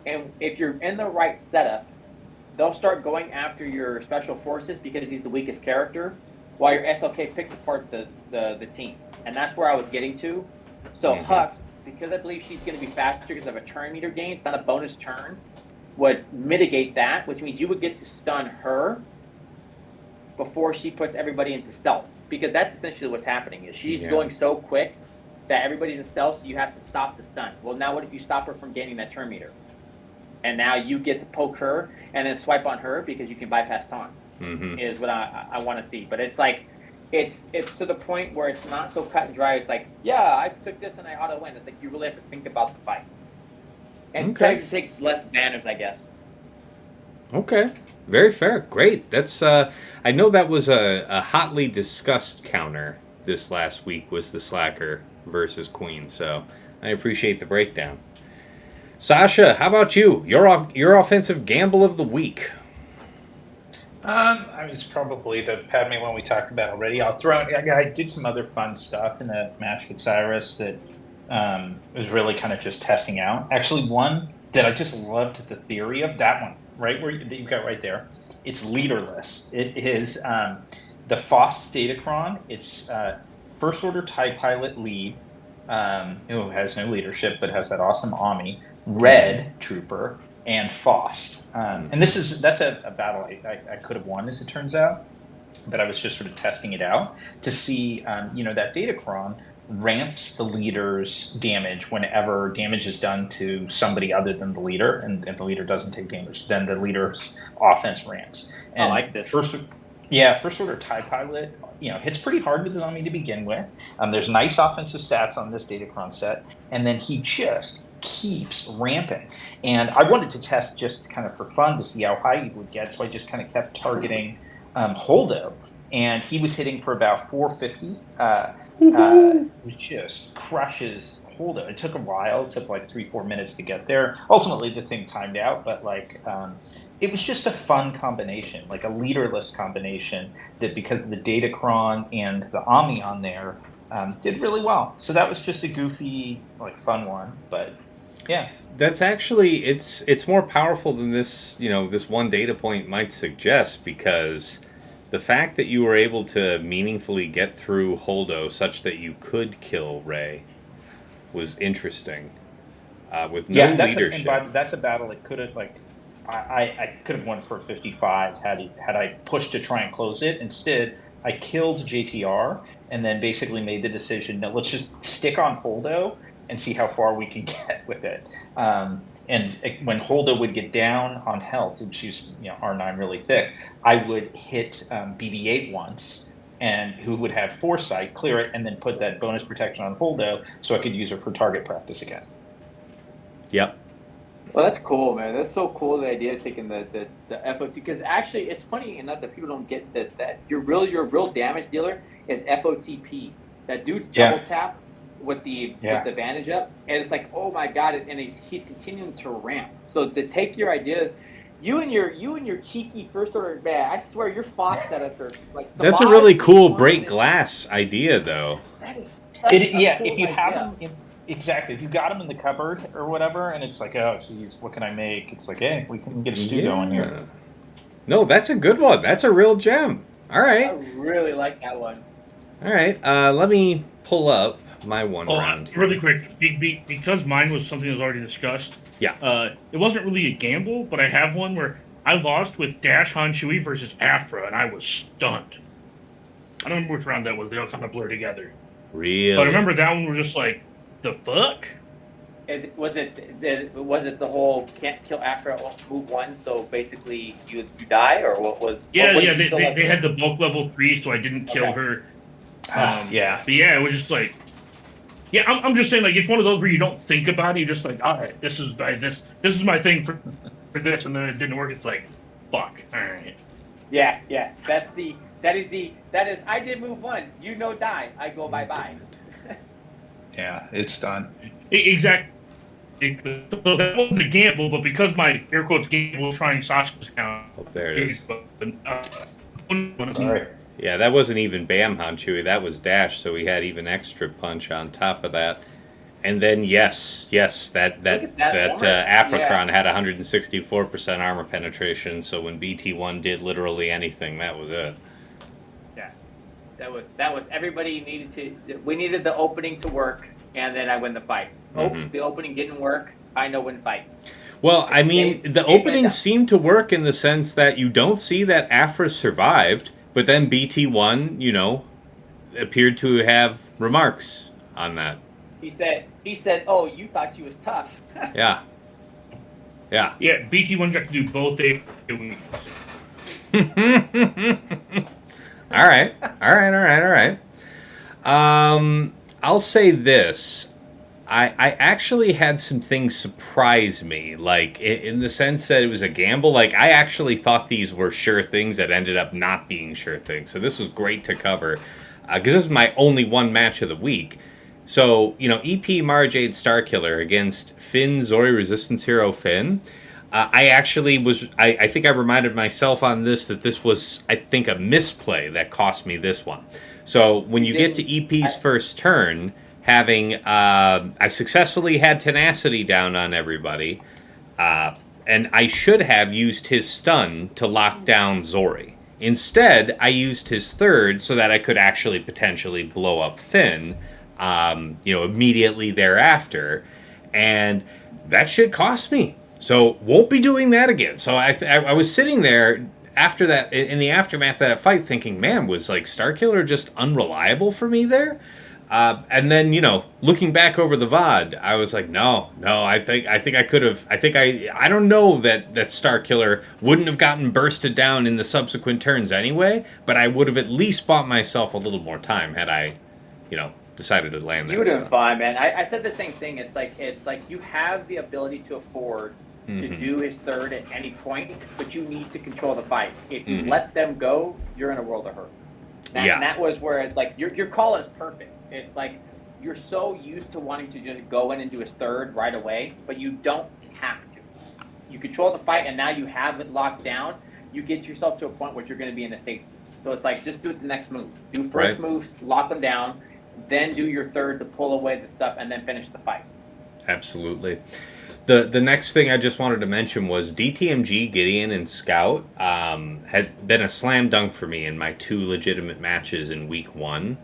And if you're in the right setup, they'll start going after your special forces because he's the weakest character, while your SLK picks apart the team. And that's where I was getting to. So Hux, because I believe she's going to be faster because of a turn meter gain, it's not a bonus turn, would mitigate that, which means you would get to stun her before she puts everybody into stealth, because that's essentially what's happening. Is she's going so quick that everybody's in stealth, so you have to stop the stun. Well, now what if you stop her from gaining that turn meter? And now you get to poke her and then swipe on her because you can bypass taunt. Is what I want to see. But it's like it's to the point where it's not so cut and dry. It's like, yeah, I took this and I auto win. It's like you really have to think about the fight. And try to take less damage, I guess. Okay. Very fair. Great. That's I know that was a hotly discussed counter this last week, was the Slacker versus Queen, so I appreciate the breakdown. Sasha, how about you? Your offensive gamble of the week. I mean, it's probably the Padme one we talked about already. I'll throw in, I did some other fun stuff in the match with Cyrus that was really kind of just testing out. Actually, one that I just loved the theory of, that one, right, that you've got right there. It's leaderless. It is the Faust Datacron. It's First Order TIE Pilot lead, who has no leadership but has that awesome Ami, Red Trooper, and Faust. And that's a battle I could have won, as it turns out, but I was just sort of testing it out to see, that Datacron ramps the leader's damage whenever damage is done to somebody other than the leader, and the leader doesn't take damage. Then the leader's offense ramps. And I like this. First order TIE Pilot, hits pretty hard with his army to begin with. There's nice offensive stats on this Datacron set, and then he just keeps ramping. And I wanted to test just kind of for fun to see how high he would get, so I just kind of kept targeting Holdo. And he was hitting for about 450. He just crushes Holdo. It took a while. It took like 3-4 minutes to get there. Ultimately, the thing timed out, but it was just a fun combination, like a leaderless combination that, because of the Datacron and the Omni on there, did really well. So that was just a goofy, fun one. But yeah, that's actually it's more powerful than this this one data point might suggest, because the fact that you were able to meaningfully get through Holdo such that you could kill Rey was interesting. With no leadership. That's a battle that could have I could have won for 55 had I pushed to try and close it. Instead, I killed JTR and then basically made the decision that let's just stick on Holdo and see how far we can get with it. And when Holdo would get down on health, which she's R9 really thick, I would hit BB-8 once, and who would have foresight, clear it, and then put that bonus protection on Holdo so I could use her for target practice again. Yep. Well, that's cool, man. That's so cool, the idea of taking the FOT, because actually it's funny enough that people don't get that your real damage dealer is FOTP. That dude's double tap with the advantage up, and it's like, oh my god, and he's continuing to ramp. So to take your ideas, you and your cheeky first order, man, I swear you're Fox that at first. That's a really cool break glass idea, though. That is if you have them. Exactly. If you got them in the cupboard or whatever, and it's like, oh, geez, what can I make? It's like, hey, we can get a stew going here. No, that's a good one. That's a real gem. All right. I really like that one. All right. Let me pull up my one round here. Really quick, because mine was something that was already discussed. Yeah. It wasn't really a gamble, but I have one where I lost with Dash Han Chewie versus Afra, and I was stunned. I don't remember which round that was. They all kind of blur together. Really? But I remember that one was just like, the fuck? Was it the whole can't kill Afra move one, so basically you die, or what was? Yeah, they had the bulk level 3, so I didn't kill her. But yeah, it was just like, I'm just saying, like, it's one of those where you don't think about it. You're just like, all right, this is my thing for this, and then it didn't work. It's like, fuck, all right. Yeah, that is. I did move one. Die. I go bye. Yeah, it's done. Exactly. So that wasn't a gamble, but because my air quotes gamble was trying Sasha's count. Oh, there it is. Sorry. Yeah, that wasn't even Bam Han Chewie. That was Dash, so we had even extra punch on top of that. And then yes, that Africron had 164% armor penetration. So when BT1 did literally anything, that was it. That was everybody we needed the opening to work, and then I win the fight. The opening didn't work, I know when fight. Well, I mean, the opening seemed to work in the sense that you don't see that Afra survived, but then BT1, appeared to have remarks on that. He said, oh, you thought you was tough. Yeah. Yeah, BT1 got to do both day weeks. All right. I'll say this. I actually had some things surprise me, like in the sense that it was a gamble. Like, I actually thought these were sure things that ended up not being sure things. So this was great to cover, because this is my only one match of the week. So, EP Mara Jade Starkiller against Finn Zori Resistance Hero Finn. I actually was, I think I reminded myself on this that this was, I think, a misplay that cost me this one. So when you get to EP's first turn, I successfully had tenacity down on everybody, and I should have used his stun to lock down Zori. Instead, I used his third so that I could actually potentially blow up Finn, immediately thereafter, and that shit cost me. So won't be doing that again. So I was sitting there after that, in the aftermath of that fight, thinking, man, was like Starkiller just unreliable for me there? And then, looking back over the VOD, I was like, no, I think I could have. I don't know that Star Killer wouldn't have gotten bursted down in the subsequent turns anyway, but I would have at least bought myself a little more time had I, decided to land that. You would have been fine, man. I said the same thing. It's like you have the ability to afford to do his third at any point, but you need to control the fight. If you let them go, you're in a world of hurt. And that was where it's like your call is perfect. It's like you're so used to wanting to just go in and do his third right away, but you don't have to. You control the fight, and now you have it locked down. You get yourself to a point where you're going to be in a safety. So it's like just do it the next move. Do first moves, lock them down, then do your third to pull away the stuff, and then finish the fight. Absolutely. The next thing I just wanted to mention was DTMG, Gideon, and Scout had been a slam dunk for me in my 2 legitimate matches in week 1.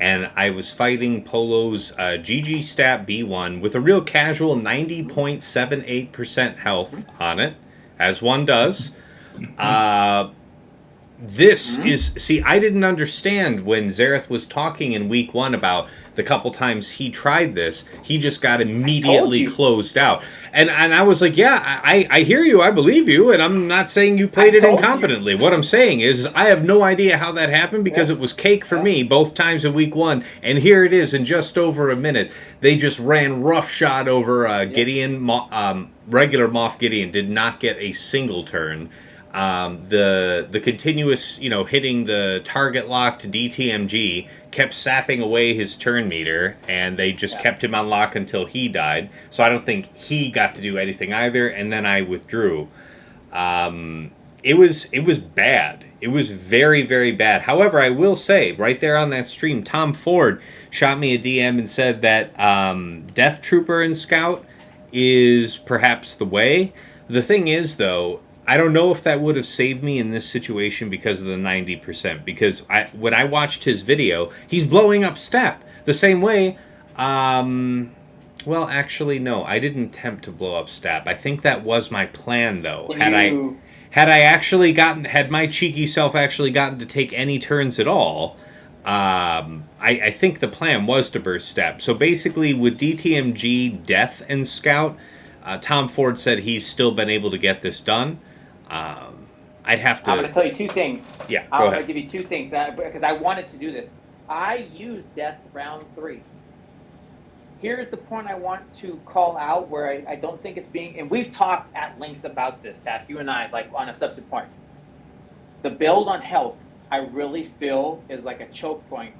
And I was fighting Polo's GG Stat B1 with a real casual 90.78% health on it, as one does. This is... See, I didn't understand when Zareth was talking in week 1 about the couple times he tried this, he just got immediately closed out. And I was like, yeah, I hear you, I believe you, and I'm not saying you played it incompetently. What I'm saying is I have no idea how that happened because it was cake for me both times in week 1, and here it is in just over a minute. They just ran roughshod over Gideon. Regular Moff Gideon did not get a single turn. The continuous, hitting the target locked DTMG kept sapping away his turn meter, and they just kept him on lock until he died. So I don't think he got to do anything either, and then I withdrew. It was bad. It was very, very bad. However, I will say, right there on that stream, Tom Ford shot me a DM and said that Death Trooper and Scout is perhaps the way. The thing is, though, I don't know if that would have saved me in this situation because of the 90%. Because when I watched his video, he's blowing up Step the same way. Well, actually, no, I didn't attempt to blow up Step. I think that was my plan, though. Had my cheeky self actually gotten to take any turns at all, I think the plan was to burst Step. So basically, with DTMG, Death, and Scout, Tom Ford said he's still been able to get this done. I'd have to... I'm going to tell you 2 things. Yeah, I'm going to give you 2 things because I wanted to do this. I used Death round 3. Here's the point I want to call out where I don't think it's being... And we've talked at length about this, Tash, you and I, like on a substantive point. The build on health, I really feel is like a choke point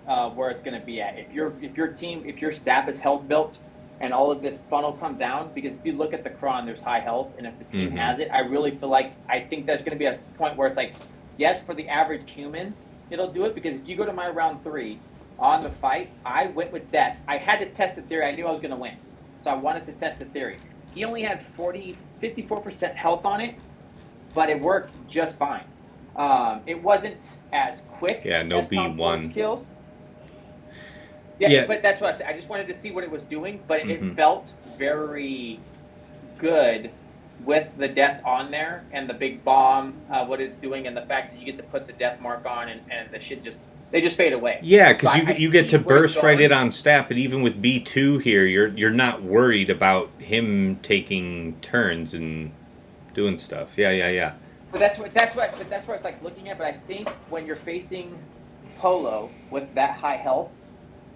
where it's going to be at. If your staff is health built, and all of this funnel comes down, because if you look at the Kron, there's high health, and if the team has it, I really feel like, I think there's going to be a point where it's like, yes, for the average human, it'll do it, because if you go to my round 3, on the fight, I went with Death. I had to test the theory. I knew I was going to win, so I wanted to test the theory. He only had 54% health on it, but it worked just fine. It wasn't as quick as B1 kills. Yeah, but that's what I just wanted to see what it was doing, but it felt very good with the Death on there and the big bomb, what it's doing, and the fact that you get to put the death mark on and the shit they just fade away. Yeah, because you get to burst right in on Stat, but even with B2 here, you're not worried about him taking turns and doing stuff. Yeah. But that's what it's like looking at. But I think when you're facing Polo with that high health,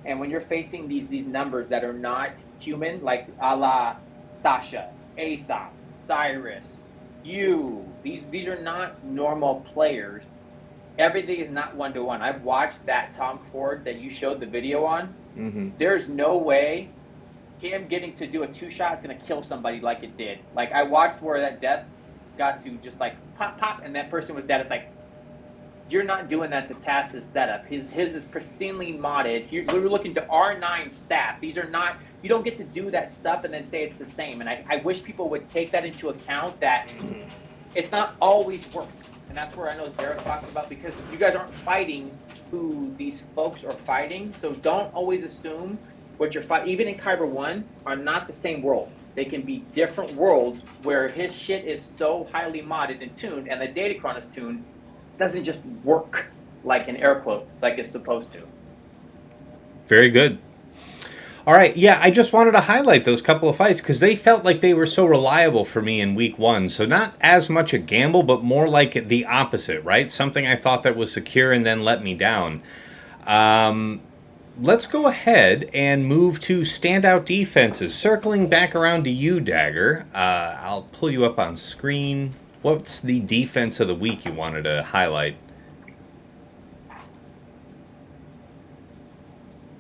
and when you're facing these numbers that are not human, like a la Sasha, Aesop, Cyrus, these are not normal players. Everything is not 1-to-1. I've watched that Tom Ford that you showed the video on. There's no way him getting to do a 2-shot is going to kill somebody like it did. Like, I watched where that Death got to just like pop, pop, and that person was dead. It's like, you're not doing that to Tass's setup. His is pristinely modded. We're looking to R9 staff. These are not, you don't get to do that stuff and then say it's the same. And I wish people would take that into account, that it's not always work. And that's where I know Derek talks about, because you guys aren't fighting who these folks are fighting. So don't always assume what you're fighting, even in Kyber 1, are not the same world. They can be different worlds where his shit is so highly modded and tuned, and the Datacron is tuned, doesn't just work like in air quotes like it's supposed to. Very good. All right, yeah, I just wanted to highlight those couple of fights because they felt like they were so reliable for me in week one. So not as much a gamble, but more like the opposite, right? Something I thought that was secure and then let me down. Let's go ahead and move to standout defenses. Circling back around to you, Dagger. I'll pull you up on screen. What's the defense of the week you wanted to highlight?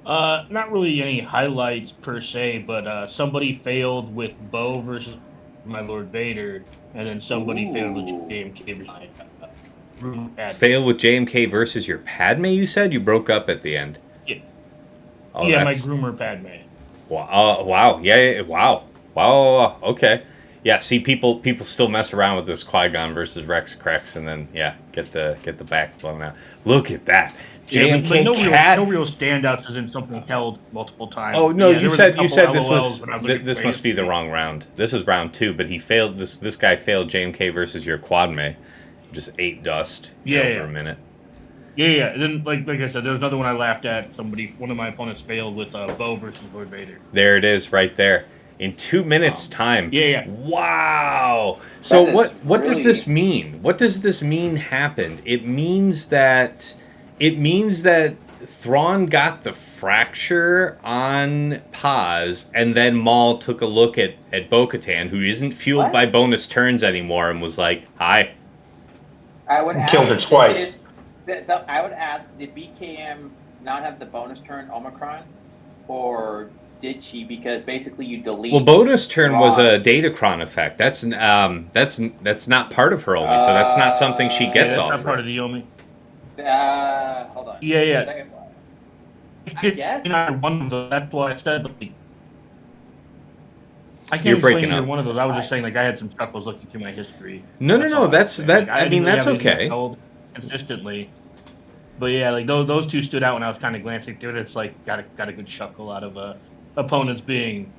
Not really any highlights per se, but somebody failed with Bo versus my Lord Vader, and then somebody failed with JMK versus Fail with JMK versus your Padme, you said? You broke up at the end. Yeah. Oh, yeah, my groomer Padme. Wow. Wow. Yeah. Wow. Okay. Yeah. See, people still mess around with this Qui-Gon versus Rex Crex, and then get the back blown out. Look at that. JMK no real standouts as in something held multiple times. Oh no, yeah, you said LOLs this must be the wrong round. This is round 2, but he failed. This guy failed JMK versus your Quadme. Just ate dust. For a minute. Yeah. And then like I said, there was another one I laughed at. One of my opponents failed with Bo versus Lord Vader. There it is, right there. In 2 minutes' time. Yeah. Wow. So what does this mean? What does this mean happened? It means that Thrawn got the fracture on Paz, and then Maul took a look at Bo-Katan, who isn't fueled by bonus turns anymore, and was like, "Hi." I would killed her twice. I would ask, did BKM not have the bonus turn Omicron, or did she? Because basically you delete. Well, bonus turn was a Datacron effect. That's not part of her Omi, so that's not something she gets off. Not part of the Omi. Hold on. Yeah. I guess. One of those. That's why I said. I can't You're explain breaking either up. one of those. I was just saying, I had some chuckles looking through my history. No. That's that. I mean, that's okay. Consistently, but yeah, those two stood out when I was kind of glancing through it. It's got a good chuckle out of opponents being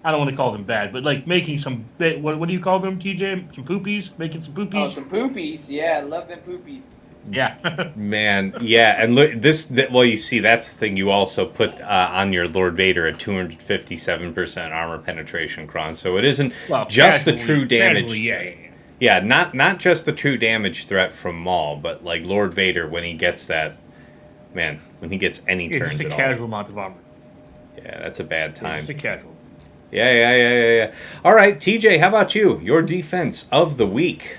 I don't want to call them bad, but making some what do you call them, TJ? Some poopies? Making some poopies? Oh, some poopies. Yeah, love them poopies. Yeah. Man, yeah, and look, you see, that's the thing. You also put on your Lord Vader a 257% armor penetration cron, so it isn't just the true damage. Yeah, not just the true damage threat from Maul, but Lord Vader when he gets that, man, when he gets any turns just a at all. casual amount of armor. Yeah, that's a bad time. Just a casual. Yeah. All right, TJ, how about you? Your defense of the week.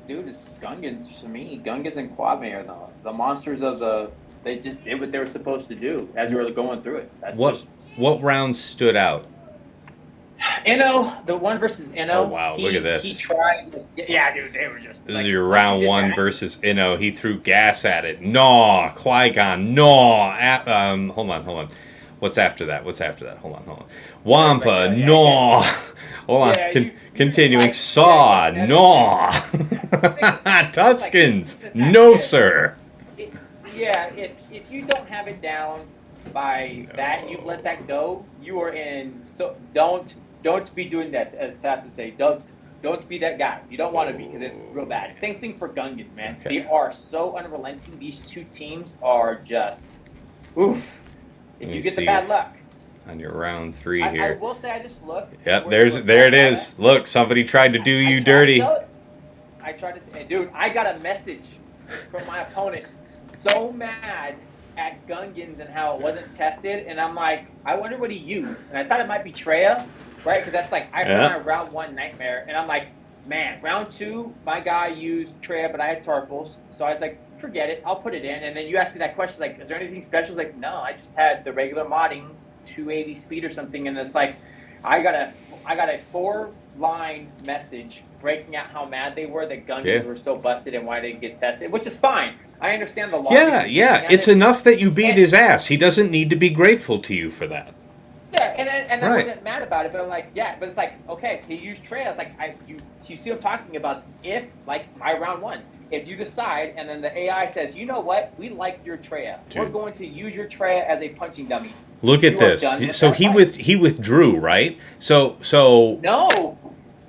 Dude, it's Gungans for me. Gungans and Quadme are the monsters of they just did what they were supposed to do as we were going through it. What rounds stood out? Inno, the one versus Inno. Oh wow, look at this. He tried. Yeah, dude, they were just. This is your round 1 versus Inno. He threw gas at it. No, Qui-Gon. No. Hold on. What's after that? Hold on. Wampa. No. Hold on. Continuing. Saw. No. Tuskens. No, sir. If you don't have it down by that, you let that go, you are in. So don't be doing that. As Tass would say, don't be that guy. You don't want to be, because it's real bad. Same thing for Gungans, man. Okay. They are so unrelenting. These two teams are just oof. If you get the bad luck. On your round 3 here. I will say, I just looked. Yep, there it is. Look, somebody tried to do you dirty. I tried to, dude, I got a message from my opponent so mad at Gungans and how it wasn't tested, and I'm like, I wonder what he used. And I thought it might be Treya, right? Because that's I heard my round 1 nightmare, and I'm like, man, round 2, my guy used Treya, but I had Tarpals. So I was like, forget it, I'll put it in. And then you asked me that question, is there anything special? I was like, no, I just had the regular modding, 280 speed or something, and it's I got a 4-line message breaking out how mad they were that Gungans were so busted and why they didn't get tested, which is fine. I understand the law. Yeah, it's enough that you beat his ass. He doesn't need to be grateful to you for that. Yeah, and I wasn't mad about it, but I'm like, but it's okay, he used Treya. It's you see what I'm talking about. If, my round 1, if you decide, and then the AI says, you know what, we like your Treya. We're going to use your Treya as a punching dummy. Look at this. So he withdrew, right? So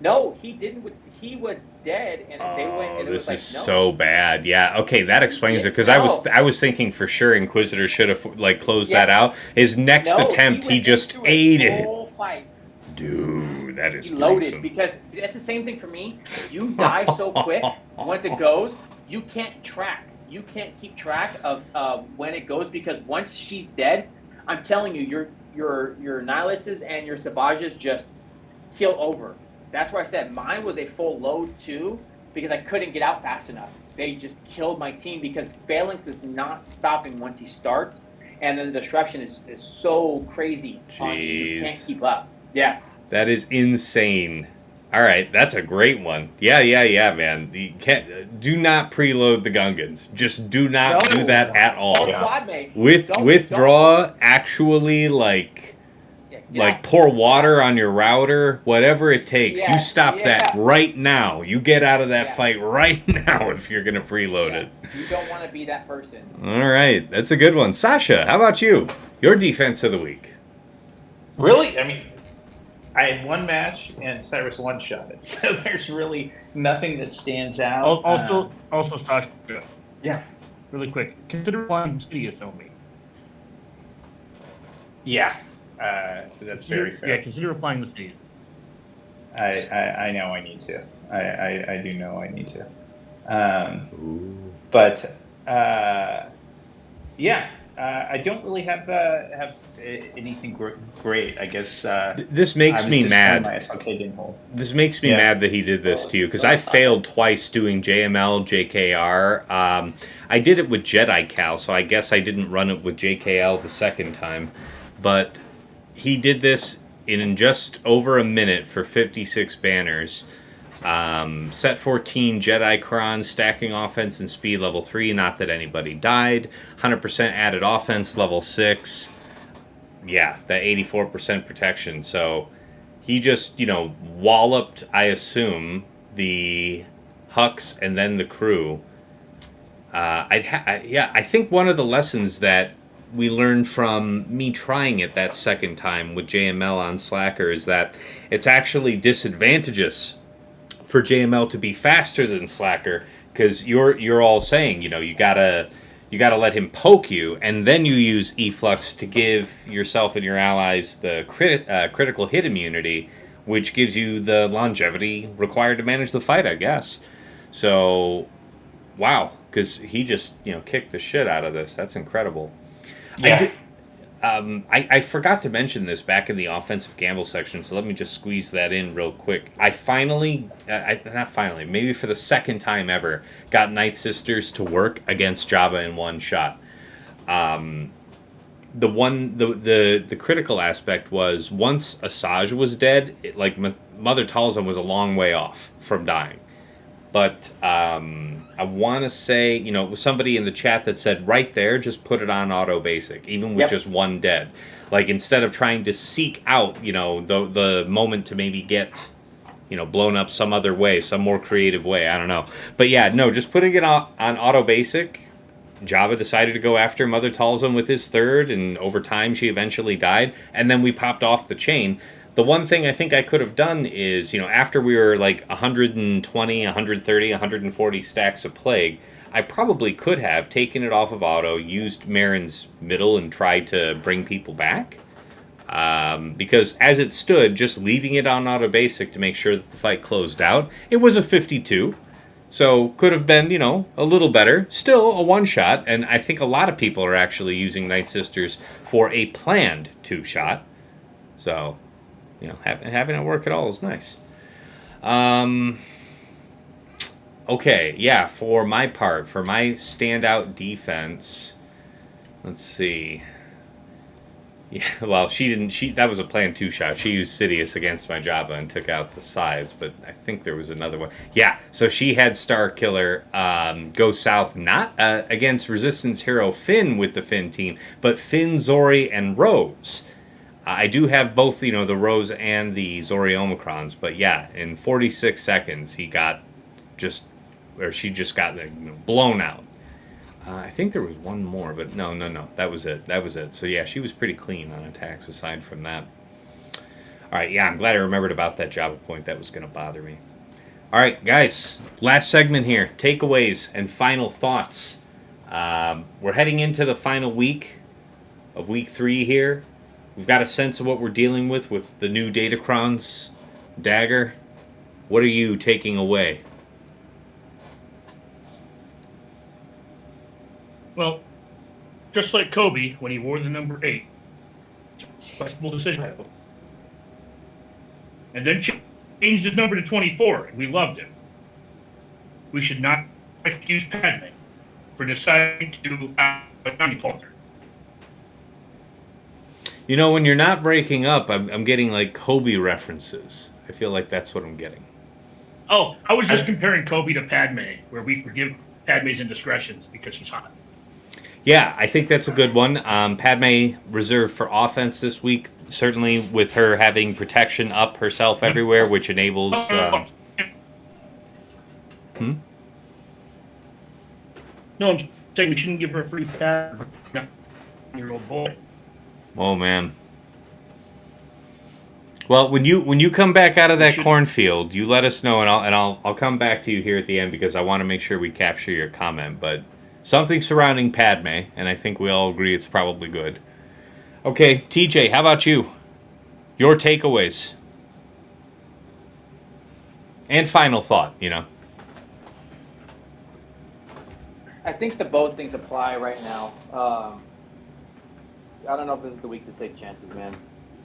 No, he didn't. He dead, and they went. And it this was is like, no. so bad. Yeah, okay, that explains it, because I was thinking for sure Inquisitor should have like closed that out. His next attempt, he just ate it. Fight. Dude, that is loaded gruesome. because that's the same thing for me. You die so quick once it goes, you can't track. You can't keep track of when it goes, because once she's dead, I'm telling you, your nihilists and your savages just kill over. That's why I said mine was a full load too, because I couldn't get out fast enough. They just killed my team because Phalanx is not stopping once he starts, and then the disruption is so crazy on you. You can't keep up. Yeah. That is insane. All right, that's a great one. Yeah, man. You can't, do not preload the Gungans. Just do not do that at all. Withdraw, actually, like pour water on your router, whatever it takes. You stop that right now. You get out of that fight right now if you're going to preload it. You don't want to be that person. All right, that's a good one. Sasha, how about you? Your defense of the week. Really? I mean, I had one match and Cyrus one-shot it, so there's really nothing that stands out. Also, Sasha. Yeah. Really quick, consider one Sidious only. Yeah, that's very fair. Yeah, consider applying the Sidious. I know I need to. I do know I need to. But yeah. I don't really have anything great. I guess this makes me mad. This makes me mad that he did this to you, because I failed twice doing JML, JKR. I did it with Jedi Cal, so I guess I didn't run it with JKL the second time. But he did this in just over a minute for 56 banners. Set 14 Jedi Kron, stacking offense and speed level 3, not that anybody died. 100% added offense level 6. Yeah, that 84% protection. So he just, walloped, I assume, the Hux and then the crew. I think one of the lessons that we learned from me trying it that second time with JML on Slacker is that it's actually disadvantageous for JML to be faster than Slacker, because you're all saying, you gotta let him poke you, and then you use Efflux to give yourself and your allies the critical hit immunity, which gives you the longevity required to manage the fight, I guess. So, wow, because he just kicked the shit out of this. That's incredible. Yeah. I forgot to mention this back in the offensive gamble section, so let me just squeeze that in real quick. I finally, maybe for the second time ever, got Night Sisters to work against Jabba in one shot. The critical aspect was, once Asajj was dead, Mother Talzin was a long way off from dying. But I want to say, it was somebody in the chat that said, right there, just put it on auto basic, even with just one dead. Like, instead of trying to seek out, the moment to maybe get, blown up some other way, some more creative way. I don't know. But yeah, no, just putting it on auto basic. Jabba decided to go after Mother Talzin with his third, and over time she eventually died. And then we popped off the chain. The one thing I think I could have done is, after we were like 120, 130, 140 stacks of Plague, I probably could have taken it off of auto, used Marin's middle, and tried to bring people back. Because as it stood, just leaving it on auto basic to make sure that the fight closed out, it was a 52. So could have been, a little better. Still a one-shot, and I think a lot of people are actually using Night Sisters for a planned two-shot. So... having it work at all is nice. Okay, yeah, for my part, for my standout defense, let's see. Yeah, well, that was a planned two-shot. She used Sidious against my Jabba and took out the sides, but I think there was another one. Yeah, so she had Star Killer go south, not against Resistance hero Finn with the Finn team, but Finn, Zori, and Rose. I do have both, the Rose and the Zori Omicrons, but yeah, in 46 seconds, she just got blown out. I think there was one more, but no, that was it. So yeah, she was pretty clean on attacks aside from that. All right, yeah, I'm glad I remembered about that Jabba point. That was going to bother me. All right, guys, last segment here. Takeaways and final thoughts. We're heading into the final week of week 3 here. We've got a sense of what we're dealing with the new Datacron's dagger. What are you taking away? Well, just like Kobe when he wore the number 8. Questionable decision. And then changed his number to 24, and we loved him. We should not excuse Padme for deciding to have a bounty holder. You know, when you're not breaking up, I'm getting like Kobe references. I feel like that's what I'm getting. Oh, I was just comparing Kobe to Padme, where we forgive Padme's indiscretions because she's hot. Yeah, I think that's a good one. Padme reserved for offense this week, certainly with her having protection up herself everywhere, which enables... No, I'm saying we shouldn't give her a free pass. 9-year-old boy. Oh, man. Well, when you come back out of that cornfield, you let us know, and I'll come back to you here at the end because I want to make sure we capture your comment. But something surrounding Padme, and I think we all agree it's probably good. Okay, TJ, how about you? Your takeaways and final thought. I think the both things apply right now. I don't know if this is the week to take chances, man.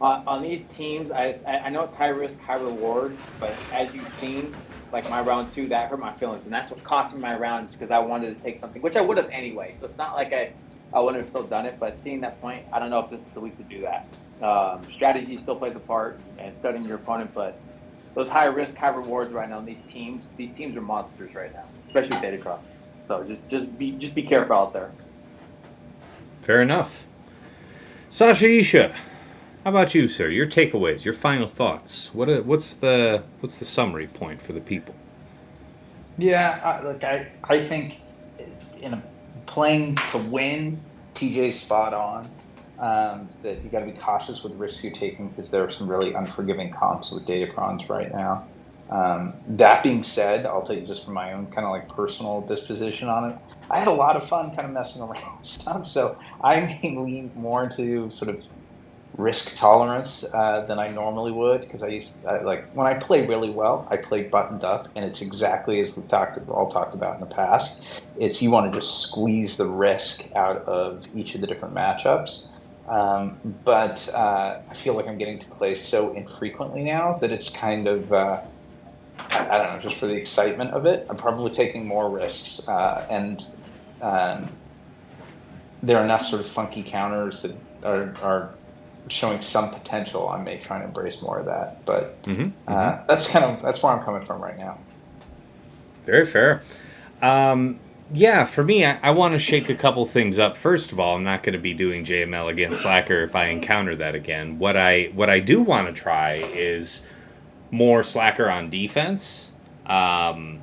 On these teams, I know it's high risk, high reward, but as you've seen, like my round 2, that hurt my feelings, and that's what cost me my round because I wanted to take something, which I would have anyway. So it's not like I wouldn't have still done it, but seeing that point, I don't know if this is the week to do that. Strategy still plays a part and studying your opponent, but those high risk, high rewards right now, these teams are monsters right now, especially Datacron. So just be careful out there. Fair enough. Sasha Isha, how about you, sir? Your takeaways, your final thoughts. What's the summary point for the people? Yeah, I think playing to win, TJ's spot on. That you got to be cautious with the risks you're taking because there are some really unforgiving comps with Datacrons right now. That being said, I'll tell you just from my own kind of like personal disposition on it. I had a lot of fun kind of messing around with stuff, so I may lean more into sort of risk tolerance than I normally would because like when I play really well, I play buttoned up, and it's exactly as we've all talked about in the past. It's you want to just squeeze the risk out of each of the different matchups. But I feel like I'm getting to play so infrequently now that it's kind of I don't know, just for the excitement of it, I'm probably taking more risks. And there are enough sort of funky counters that are showing some potential. I may try and embrace more of that. But that's where I'm coming from right now. Very fair. Yeah, for me, I want to shake a couple things up. First of all, I'm not going to be doing JML against Slacker if I encounter that again. What I do want to try is more Slacker on defense. I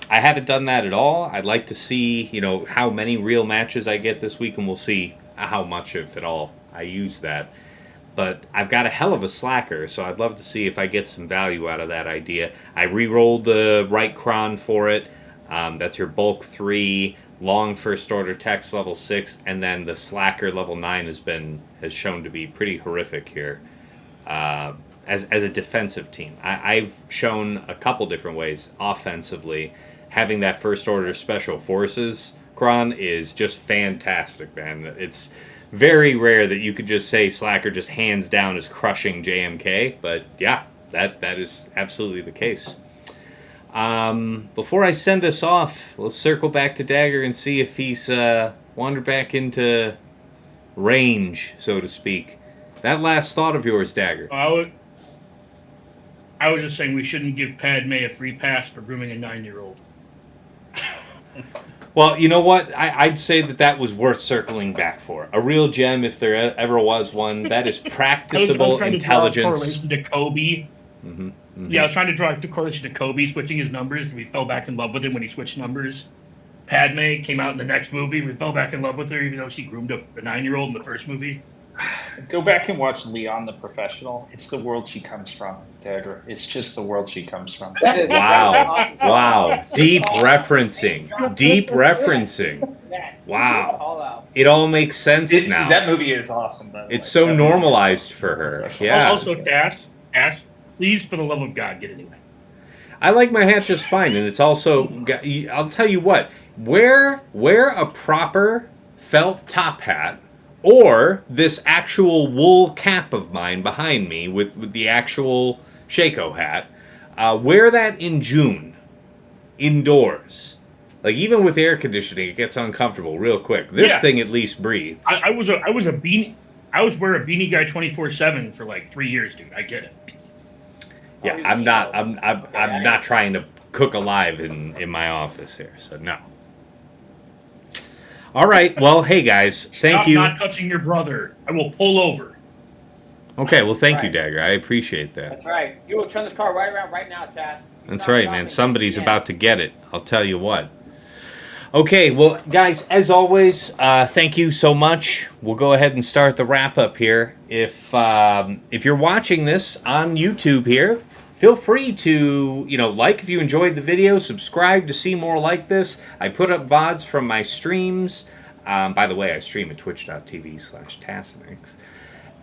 haven't done that at all. I'd like to see, how many real matches I get this week, and we'll see how much, if at all, I use that. But I've got a hell of a Slacker, so I'd love to see if I get some value out of that idea. I re-rolled the right cron for it. That's your bulk 3, long first order text level 6, and then the Slacker level 9 has shown to be pretty horrific here. As a defensive team. I've shown a couple different ways offensively. Having that first order special forces cron is just fantastic, man. It's very rare that you could just say Slacker just hands down is crushing JMK, but yeah, that is absolutely the case. Before I send us off, let's circle back to Dagger and see if he's wandered back into range, so to speak. That last thought of yours, Dagger. I was just saying we shouldn't give Padme a free pass for grooming a 9-year-old. Well, you know what? I'd say that was worth circling back for. A real gem, if there ever was one. That is practicable intelligence. To draw a correlation to Kobe. Yeah, I was trying to draw a correlation to Kobe switching his numbers, and we fell back in love with him when he switched numbers. Padme came out in the next movie. We fell back in love with her, even though she groomed a 9-year-old in the first movie. Go back and watch Leon the Professional. It's the world she comes from, Dagger. It's just the world she comes from. That is Wow. awesome. Wow. Deep Oh, referencing. Deep referencing. yeah. Wow. Call out. It all makes sense now. That movie is awesome, by the way. It's so That movie is normalized awesome. for her. Professional. Yeah. Also, Ash, please, for the love of God, get a new hat. I like my hat just fine, and it's also. I'll tell you what. Wear a proper felt top hat, or this actual wool cap of mine behind me with the actual Shaco hat. Wear that in June, indoors. Like even with air conditioning, it gets uncomfortable real quick. This thing at least breathes. I was wearing a beanie guy 24/7 for like 3 years, dude. I get it. Yeah, I'm not trying to cook alive in my office here, so no. All right, well, hey guys, thank Stop you. not touching your brother. I will pull over. Okay, well, thank you, Right. Dagger. I appreciate that. That's right. You will turn this car right around right now, Taz. That's Stop right, stopping. man. Somebody's Yeah. about to get it. I'll tell you what. Okay, well, guys, as always, thank you so much. We'll go ahead and start the wrap up here. If you're watching this on YouTube here, feel free to like if you enjoyed the video, subscribe to see more like this. I put up VODs from my streams. By the way, I stream at twitch.tv/Tassinix.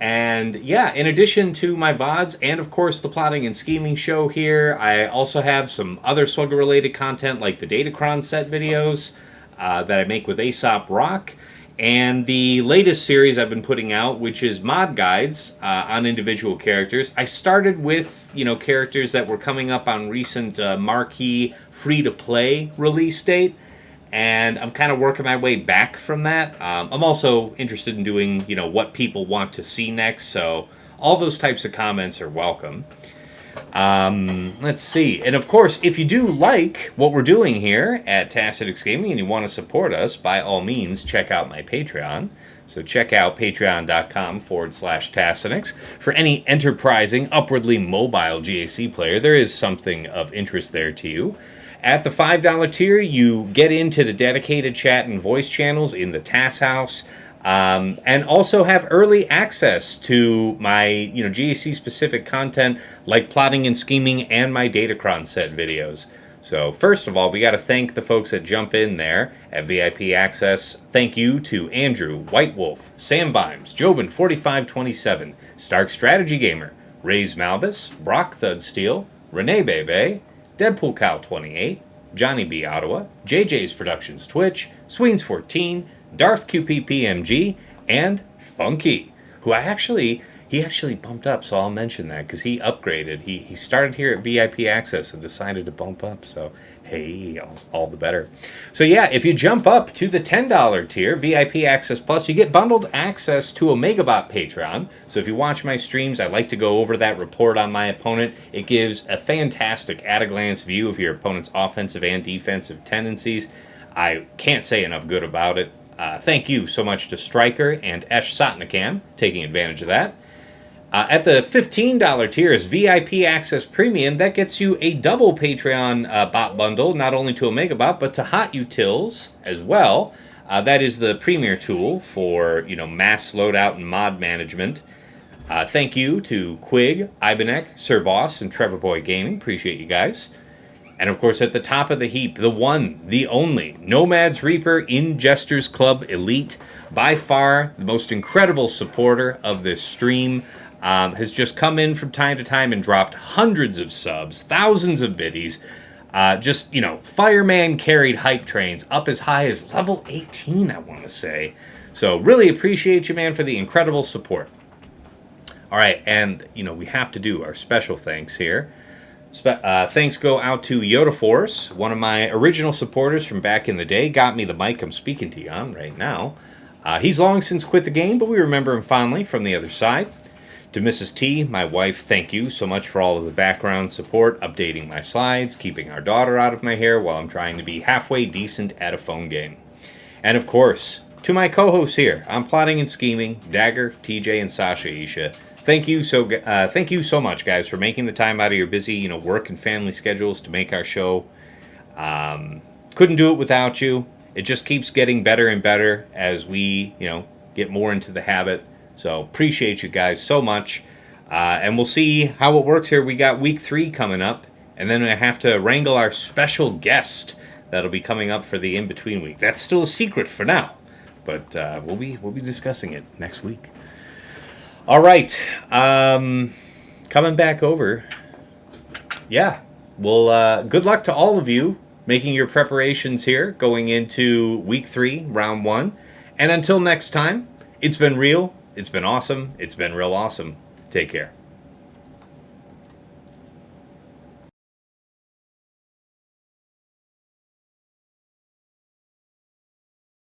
And yeah, in addition to my VODs and of course the Plotting and Scheming show here, I also have some other Slugger related content like the Datacron set videos that I make with Aesop Rock, and the latest series I've been putting out, which is mod guides on individual characters. I started with characters that were coming up on recent marquee free-to-play release date, and I'm kind of working my way back from that. I'm also interested in doing, what people want to see next, so all those types of comments are welcome. Let's see. And of course, if you do like what we're doing here at Tassinix Gaming and you want to support us, by all means, check out my Patreon. So check out patreon.com/Tassinix. For any enterprising, upwardly mobile GAC player, there is something of interest there to you. At the $5 tier, you get into the dedicated chat and voice channels in the TAS House, and also have early access to my GAC-specific content like Plotting and Scheming and my Datacron set videos. So first of all, we got to thank the folks that jump in there at VIP Access. Thank you to Andrew, White Wolf, Sam Vimes, Jobin4527, Stark Strategy Gamer, Rays Malbus, Brock Thud Steel, Renee Bebe, Deadpool Cow 28, Johnny B. Ottawa, JJ's Productions Twitch, Sweens14, Darth QPPMG, and Funky, who he actually bumped up, so I'll mention that because he upgraded. He started here at VIP Access and decided to bump up, so hey, all the better. So yeah, if you jump up to the $10 tier, VIP Access Plus, you get bundled access to a Megabot Patreon. So if you watch my streams, I like to go over that report on my opponent. It gives a fantastic at-a-glance view of your opponent's offensive and defensive tendencies. I can't say enough good about it. Thank you so much to Stryker and Esh Sotnikam taking advantage of that. At the $15 tier is VIP Access Premium. That gets you a double Patreon bot bundle, not only to a Megabot, but to Hot Utils as well. That is the premier tool for mass loadout and mod management. Thank you to Quig, Ibanek, Sir Boss, and Trevor Boy Gaming. Appreciate you guys. And of course, at the top of the heap, the one, the only, Nomad's Reaper Ingesters Club Elite, by far the most incredible supporter of this stream, has just come in from time to time and dropped hundreds of subs, thousands of biddies. Fireman carried hype trains up as high as level 18, I want to say. So really appreciate you, man, for the incredible support. All right, and, we have to do our special thanks here. Thanks go out to Yoda Force, one of my original supporters from back in the day. Got me the mic I'm speaking to you on right now. He's long since quit the game, but we remember him fondly from the other side. To Mrs. T, my wife, thank you so much for all of the background support, updating my slides, keeping our daughter out of my hair while I'm trying to be halfway decent at a phone game. And of course, to my co-hosts here, I'm Plotting and Scheming, Dagger, TJ, and Sasha Isha. Thank you so much, guys, for making the time out of your busy, work and family schedules to make our show. Couldn't do it without you. It just keeps getting better and better as we, get more into the habit. So appreciate you guys so much. And we'll see how it works here. We got week 3 coming up, and then I have to wrangle our special guest that'll be coming up for the in-between week. That's still a secret for now, but we'll be discussing it next week. All right, coming back over. Yeah, well, good luck to all of you making your preparations here going into week 3, round 1. And until next time, it's been real, it's been awesome, it's been real awesome. Take care.